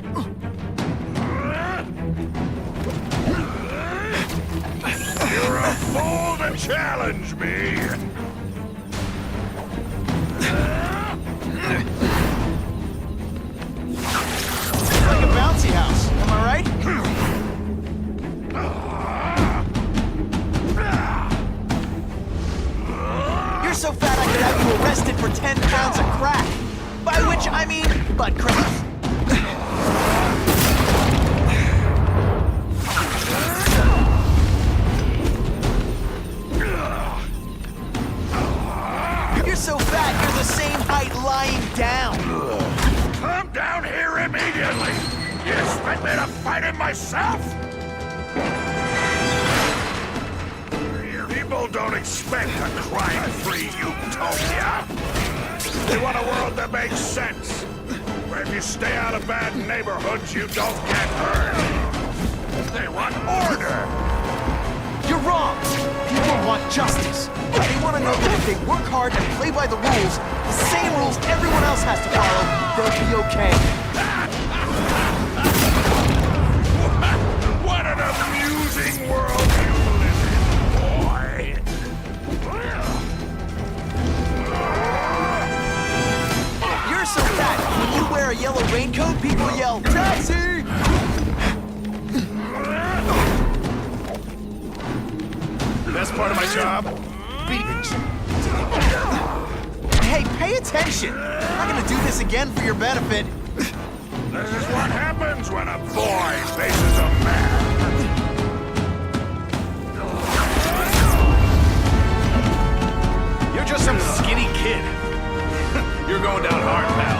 to challenge me? It's like a bouncy house, am I right? You're so fat I could have you arrested for 10 pounds of crack. By which I mean butt crack. You're so fat, you're the same height lying down. Come down here immediately! You expect me to fight him myself? People don't expect a crime-free utopia. They want a world that makes sense, where if you stay out of bad neighborhoods, you don't get hurt. They want order. You're wrong! People want justice. They want to know that if they work hard and play by the rules, the same rules everyone else has to follow, they'll be okay. What an amusing world you live in, boy! You're so fat, when you wear a yellow raincoat, people yell, "Taxi!" Best part of my job? Beating it. Hey, pay attention! I'm not gonna do this again for your benefit. This is what happens when a boy faces a man. You're just some skinny kid. You're going down hard, pal.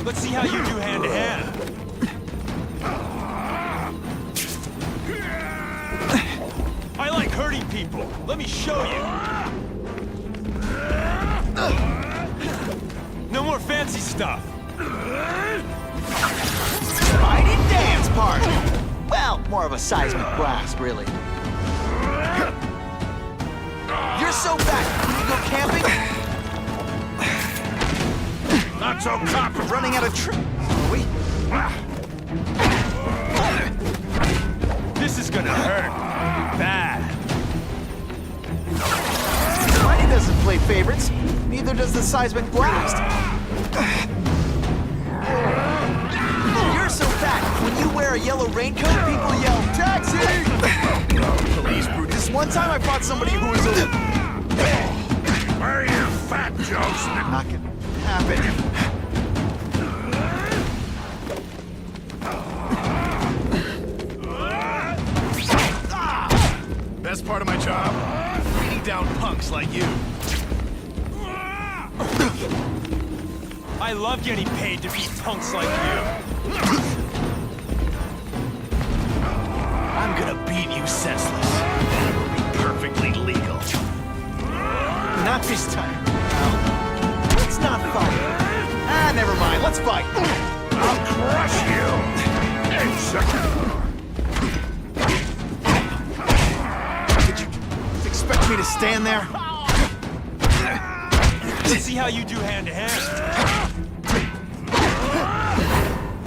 Let's see how you do hand to hand. I like hurting people. Let me show you. No more fancy stuff. Fighting dance party! Well, more of a seismic blast, really. You're so fat, can you go camping? Not so comfortable. Running out of are we? This is gonna hurt. Bad. Spidey doesn't play favorites. Neither does the seismic blast. You're so fat, when you wear a yellow raincoat, people yell, "Taxi!" Police brute. This one time I fought somebody who was a... Where are your fat jokes? Not gonna happen. Best part of my job? Beating down punks like you. I love getting paid to beat punks like you. I'm gonna beat you senseless. It'll be perfectly legal. Not this time. Let's not fight. Ah, never mind. Let's fight. I'll crush you! Did you expect me to stand there? Let's see how you do hand to hand.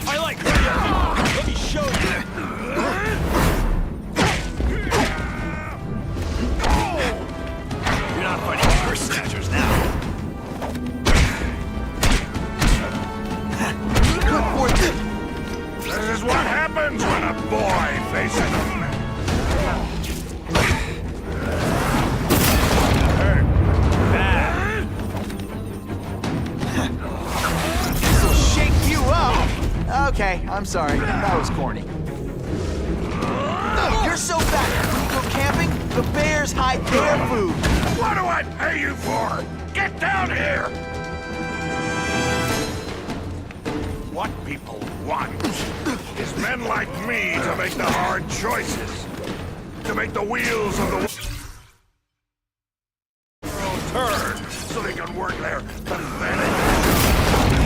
I like hurting people. Let me show you. You're not fighting purse snatchers now. Good for this. This is what happens when a boy faces a man. Hurt. Bad. This'll shake you up. Okay, I'm sorry. That was corny. You're so fat. When you go camping, the bears hide their food. What do I pay you for? Get down here! What people want is men like me to make the hard choices. To make the wheels of the world turn so they can work their pathetic,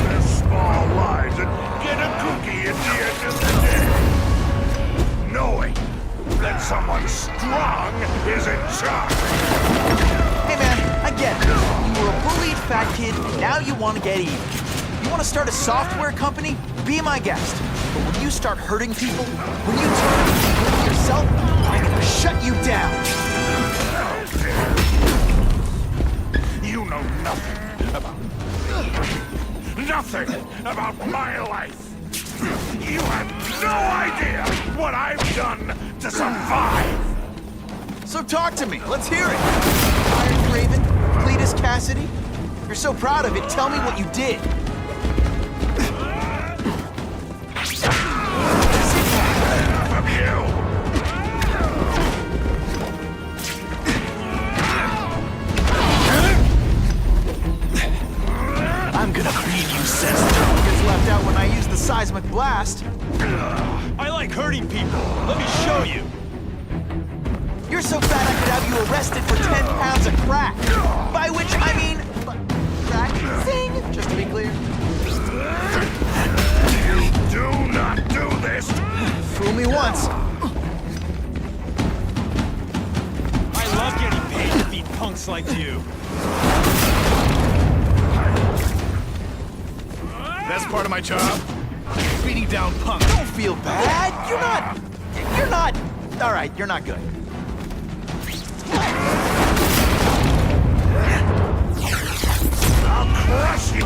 their small lives and get a cookie at the end of the day. Knowing that someone strong is in charge. Hey man, I get it. You were a bullied fat kid, and now you want to get even. You want to start a software company? Be my guest. But when you start hurting people, when you turn on yourself, I'm gonna shut you down. You know nothing about my life. You have no idea what I've done to survive. So talk to me. Let's hear it. Iron Raven, Cletus Cassidy. You're so proud of it. Tell me what you did. Enough of you. I'm gonna feed you sensitive. Gets left out when I use the seismic blast. I like hurting people. Let me show you. You're so fat I could have you arrested for 10 pounds of crack. By which I mean... crack? Zing! Just to be clear. Do not do this. Fool me once. I love getting paid to beat punks like you. Best part of my job? Beating down punks. Don't feel bad. You're not... All right, you're not good. I'll crush you.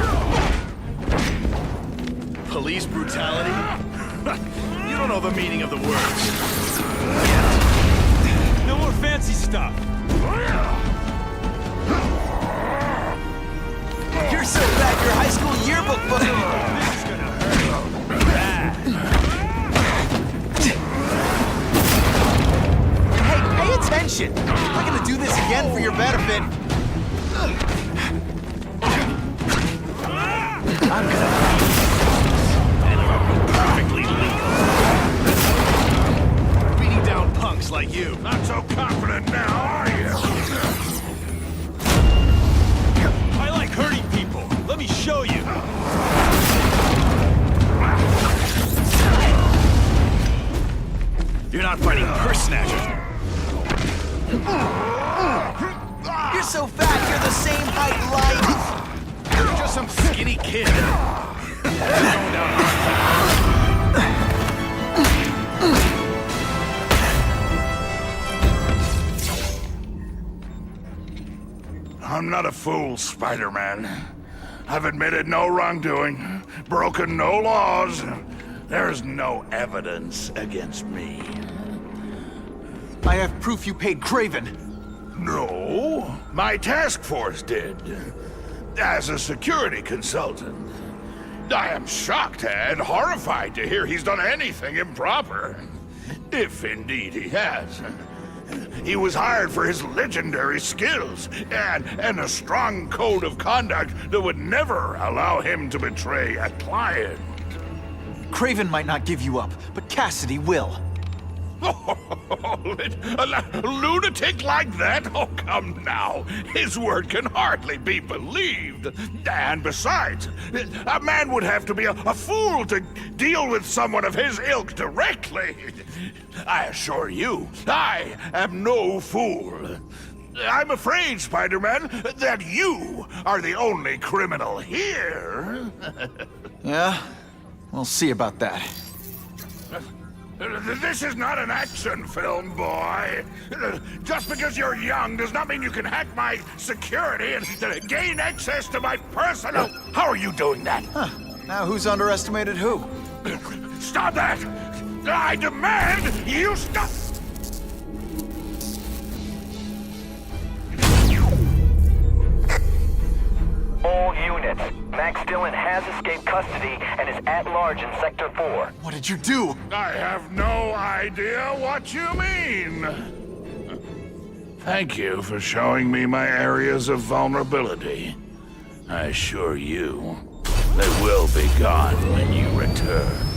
Police brutality? You don't know the meaning of the words. No more fancy stuff. You're so bad your high school yearbook book... This is gonna hurt. Bad. Hey, pay attention! I'm not gonna do this again for your benefit. I'm gonna... And it'll be perfectly legal. Beating down punks like you. Not so confident now, are you? I like hurting people. Let me show you. You're not fighting purse snatchers. You're so fat, you're the same height like... You're just some skinny kid. Going down I'm not a fool, Spider-Man. I've admitted no wrongdoing, broken no laws. There's no evidence against me. I have proof you paid Craven. No, my task force did. As a security consultant. I am shocked and horrified to hear he's done anything improper. If indeed he has. He was hired for his legendary skills and a strong code of conduct that would never allow him to betray a client. Craven might not give you up, but Cassidy will. A lunatic like that? Oh, come now. His word can hardly be believed. And besides, a man would have to be a fool to deal with someone of his ilk directly. I assure you, I am no fool. I'm afraid, Spider-Man, that you are the only criminal here. Yeah? We'll see about that. This is not an action film, boy. Just because you're young does not mean you can hack my security and gain access to my personal... How are you doing that? Huh. Now who's underestimated who? Stop that! I demand you stop! All units. Max Dillon has escaped custody and is at large in Sector 4. What did you do? I have no idea what you mean. Thank you for showing me my areas of vulnerability. I assure you, they will be gone when you return.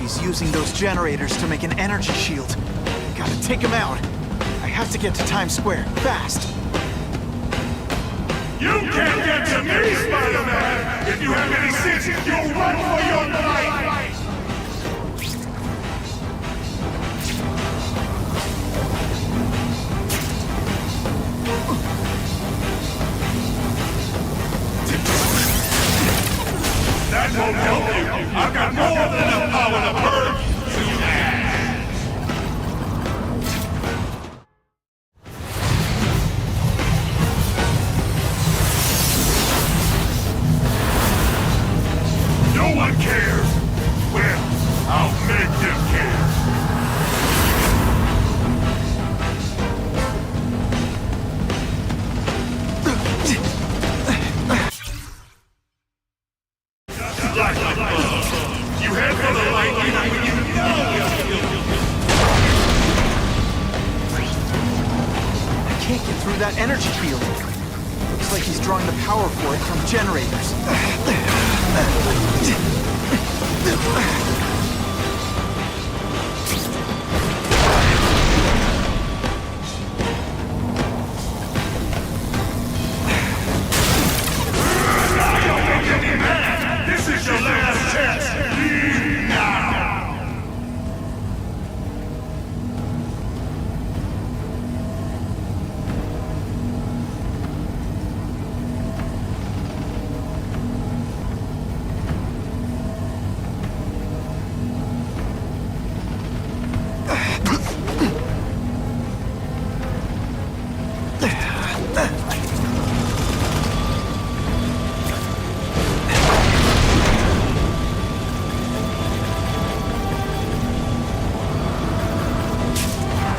He's using those generators to make an energy shield. Gotta take him out. I have to get to Times Square, fast. You can't get to me, Spider-Man! If you have any sense, you'll run for your life! That won't help you! I've got more than enough power to burn you to ass! No one cares! Well, I'll make them care! You head for the light even when you I can't get through that energy field. Looks like he's drawing the power for it from generators. This is your last chance! Leave now!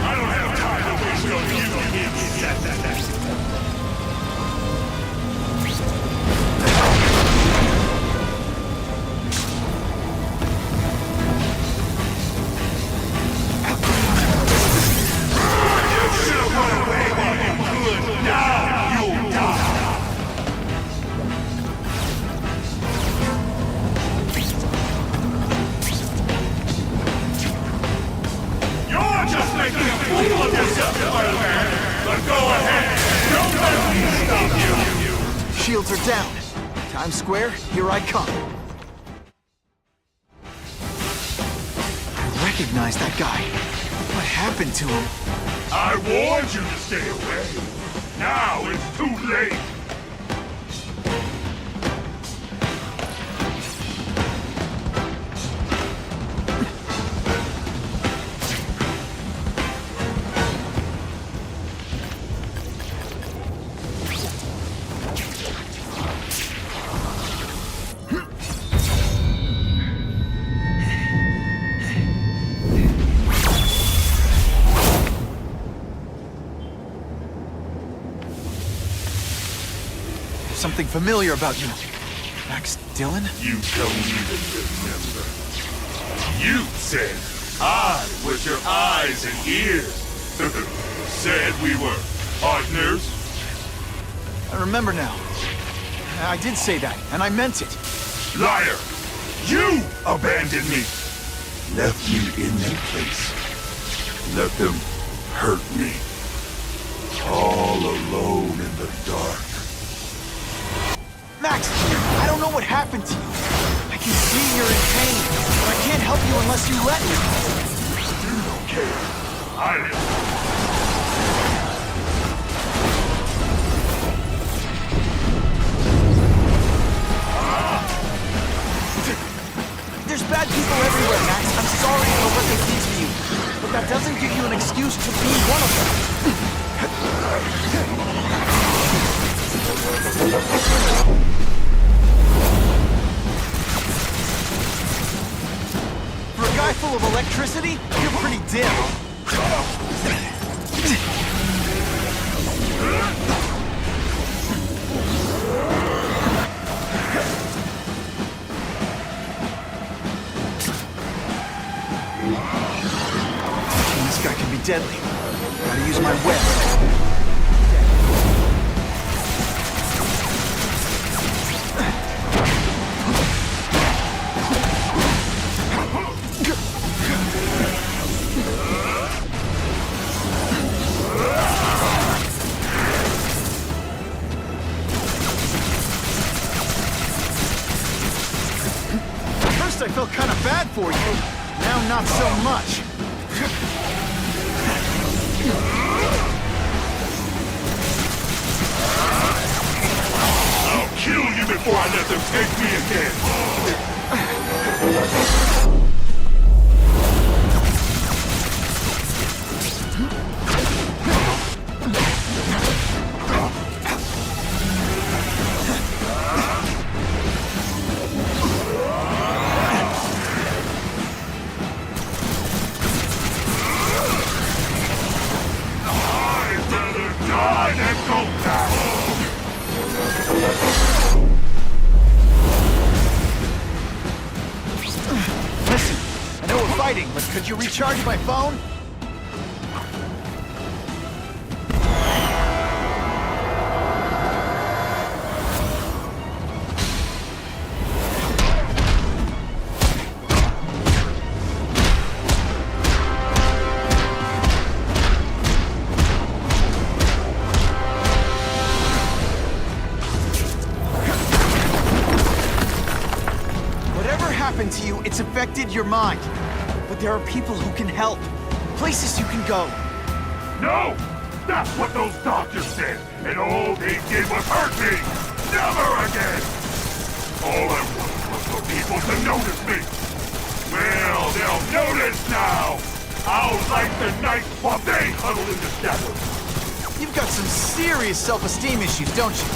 I don't have time to waste your You should have run away while you could! Now you'll die! You're just making a fool of yourself, Spider-Man! But go ahead! Don't let me stop you! Shields are down. Times Square, here I come. I recognize that guy. What happened to him? I warned you to stay away! Now it's too late! Something familiar about you. Max Dillon? You don't even remember. You said I was your eyes and ears. Said we were partners. I remember now. I did say that, and I meant it. Liar! You abandoned me! Left me in that place. Let them hurt me. All alone in the dark. Max, I don't know what happened to you. I can see you're in pain, but I can't help you unless you let me. You don't care. I live. There's bad people everywhere, Max. I'm sorry for what they did to you. But that doesn't give you an excuse to be one of them. For a guy full of electricity, you're pretty dim. This guy can be deadly. Gotta use my web. first I felt kind of bad for you. Now not so much. I'll kill you before I let them take me again! I'd rather die than go down! Listen, I know we're fighting, but could you recharge my phone? To you, it's affected your mind. But there are people who can help. Places you can go. No! That's what those doctors said, and all they did was hurt me! Never again! All I wanted was for people to notice me! Well, they'll notice now! I'll light the night while they huddle in the shadows! You've got some serious self-esteem issues, don't you?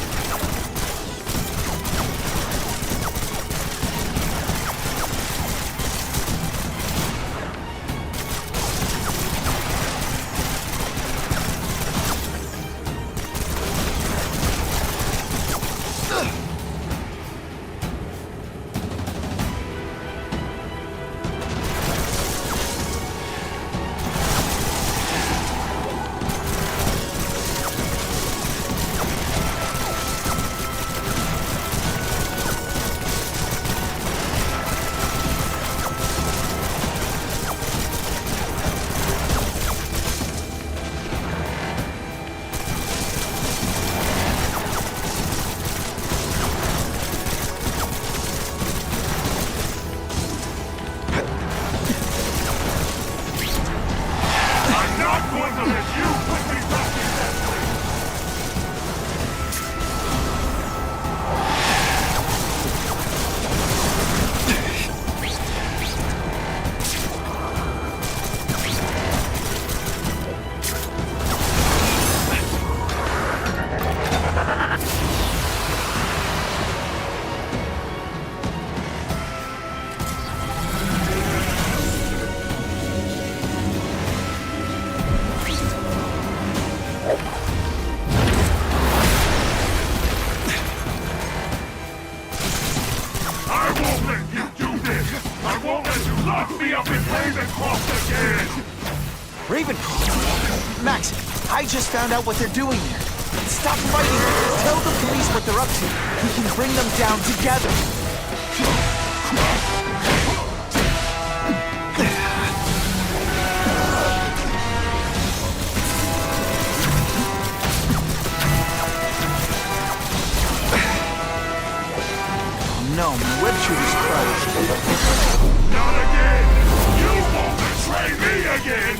Max, I just found out what they're doing there. Stop fighting. Tell the police what they're up to. We can bring them down together. Oh no, my web shooter's crashed. Not again! You won't betray me again!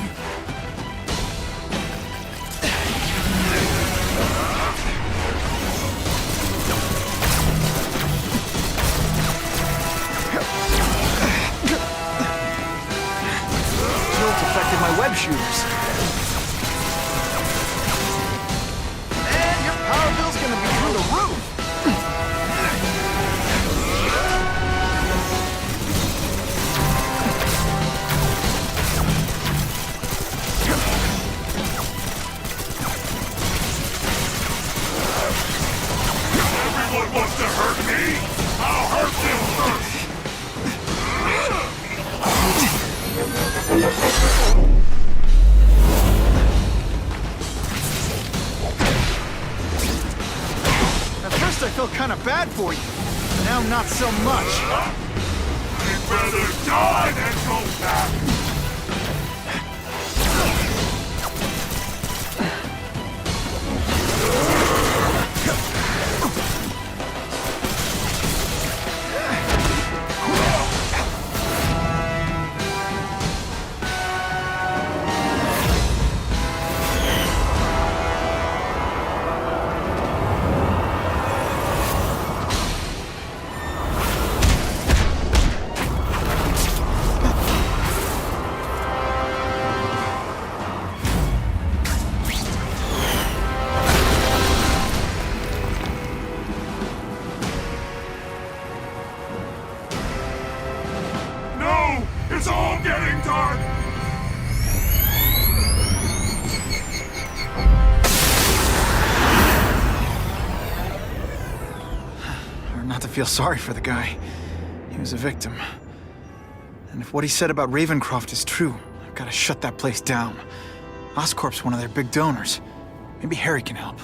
Affected my web shooters. And your power bill's gonna be through the roof. Everyone wants to hurt me? I'll hurt them first! At first I felt kind of bad for you. Now not so much. I'd rather die than go back! start! Hard not to feel sorry for the guy. He was a victim. And if what he said about Ravencroft is true, I've got to shut that place down. Oscorp's one of their big donors. Maybe Harry can help.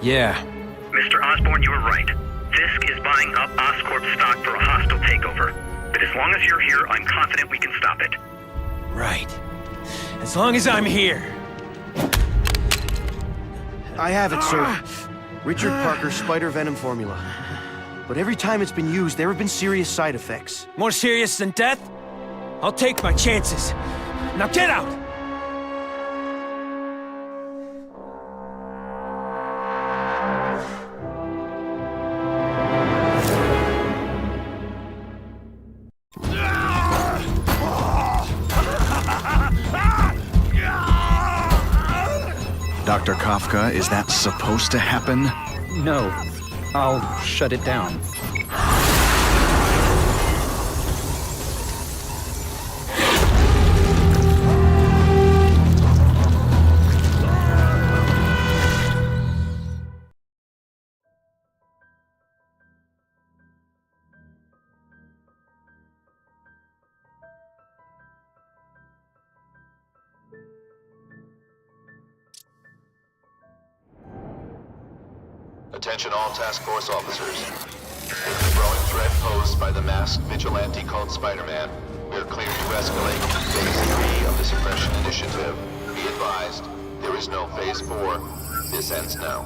Yeah. Mr. Osborn, you were right. Fisk is buying up Oscorp stock for a hostile takeover. But as long as you're here, I'm confident we can stop it. Right. As long as I'm here. I have it, sir. Richard Parker's spider venom formula. But every time it's been used, there have been serious side effects. More serious than death? I'll take my chances. Now get out! Dr. Kafka, is that supposed to happen? No. I'll shut it down. Attention all task force officers. With the growing threat posed by the masked vigilante called Spider-Man, we are cleared to escalate Phase 3 of the Suppression Initiative. Be advised, there is no Phase 4. This ends now.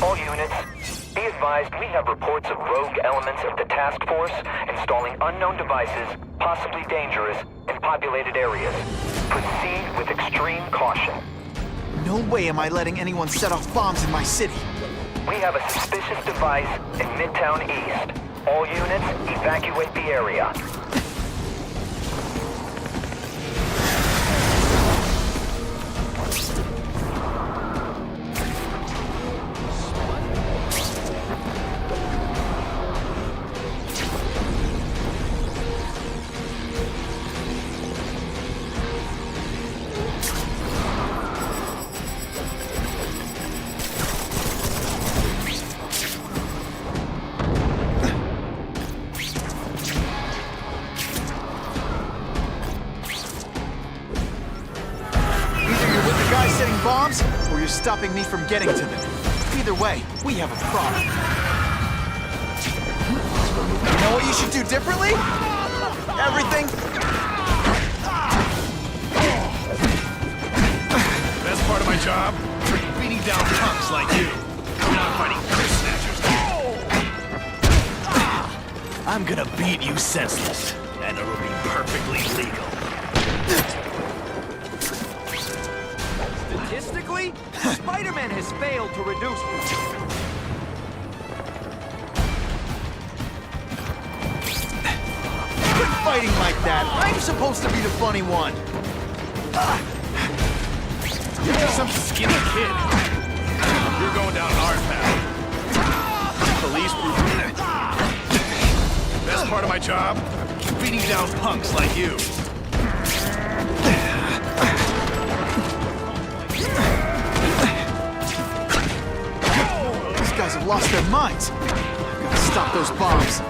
All units, be advised we have reports of rogue elements of the task force installing unknown devices, possibly dangerous, in populated areas. Proceed with extreme caution. No way am I letting anyone set off bombs in my city. We have a suspicious device in Midtown East. All units, evacuate the area. Bombs, or you're stopping me from getting to them. Either way, we have a problem. You know what you should do differently? Everything. Best part of my job? Beating down punks like you. Not fighting Chris Snatchers. I'm gonna beat you senseless, and it'll be perfectly legal. Statistically, Spider-Man has failed to reduce... Quit fighting like that. I'm supposed to be the funny one. You're just some skinny kid. You're going down our path. Police brutality. Best part of my job? Beating down punks like you. These guys have lost their minds. I've got to stop those bombs.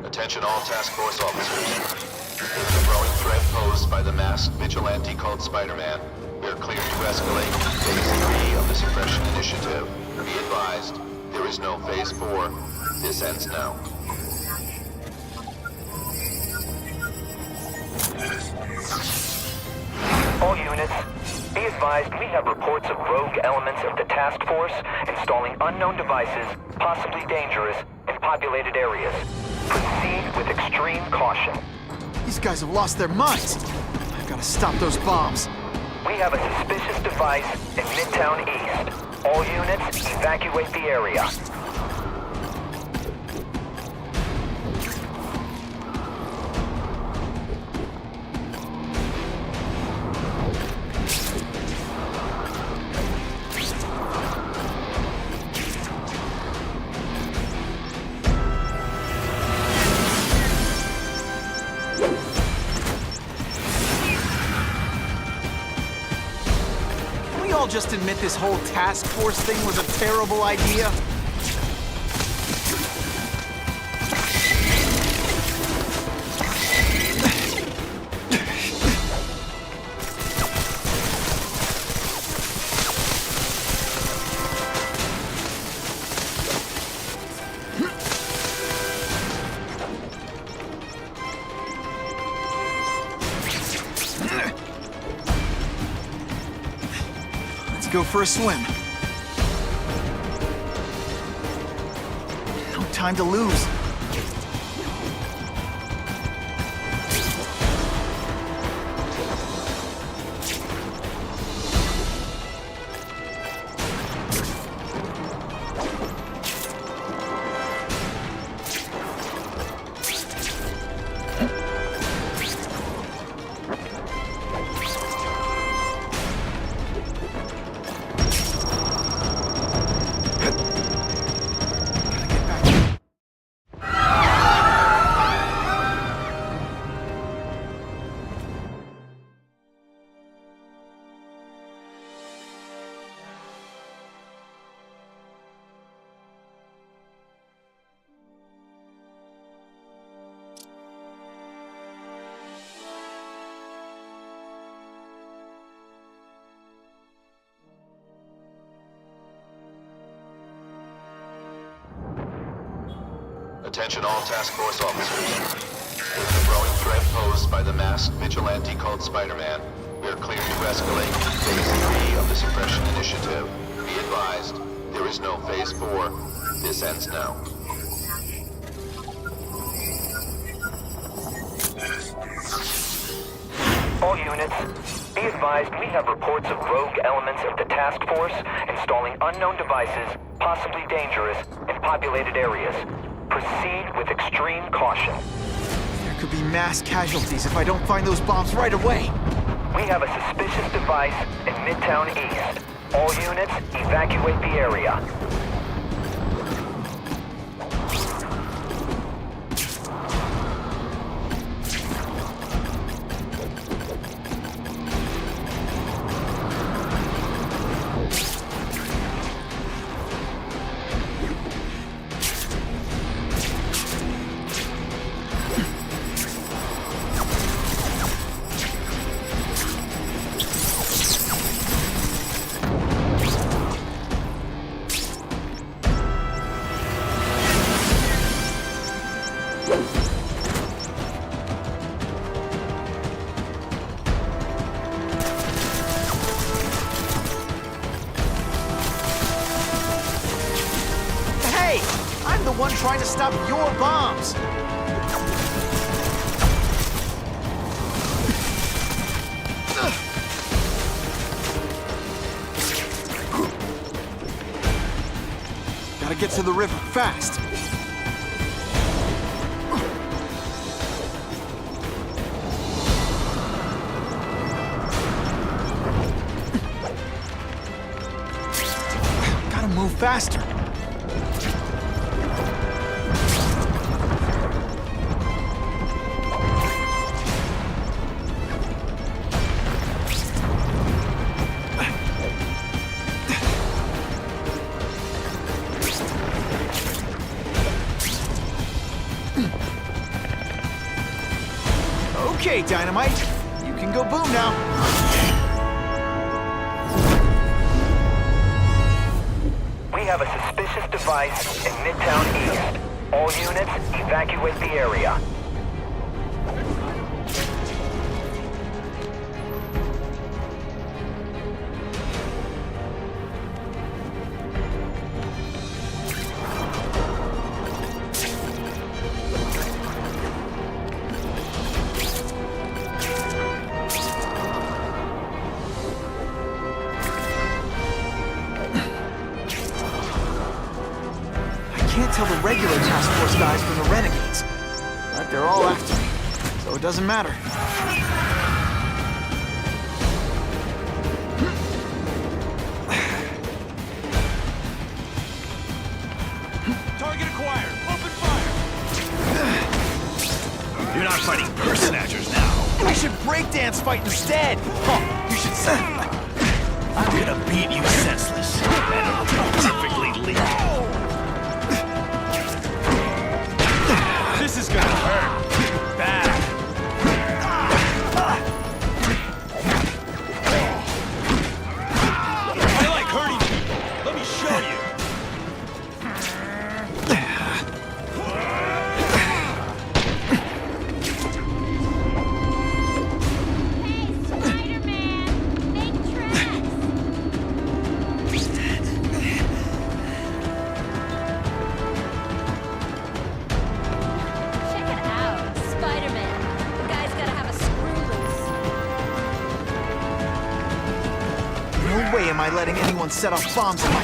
Attention all task force officers. With the growing threat posed by the masked vigilante called Spider-Man, we are cleared to escalate Phase 3 of the Suppression Initiative. Be advised, there is no Phase 4. This ends now. All units, be Be advised, we have reports of rogue elements of the task force installing unknown devices, possibly dangerous, in populated areas. Proceed with extreme caution. These guys have lost their minds. I've got to stop those bombs. We have a suspicious device in Midtown East. All units, evacuate the area. Just admit this whole task force thing was a terrible idea? Go for a swim. No time to lose. Attention all task force officers. With the growing threat posed by the masked vigilante called Spider-Man, we are clear to escalate Phase 3 of the suppression initiative. Be advised, there is no Phase 4. This ends now. All units, be advised, we have reports of rogue elements of the task force installing unknown devices, possibly dangerous, in populated areas. Proceed with extreme caution. There could be mass casualties if I don't find those bombs right away. We have a suspicious device in Midtown East. All units, evacuate the area. One trying to stop your bombs. Gotta get to the river fast. Gotta move faster. Okay, Dynamite. You can go boom now. We have a suspicious device in Midtown East. All units, evacuate the area. can't tell the regular task force guys from the renegades. But they're all after me, so it doesn't matter. Target acquired. Open fire. You're not fighting purse snatchers now. We should breakdance fight instead! Huh, you should say. I'm gonna beat you senseless. And it'll be perfectly legal. This is gonna hurt. Bad. I like hurting people. Let me show you. Check it out, Spider-Man. The guy's gotta have a screw loose. No way am I letting anyone set off bombs in my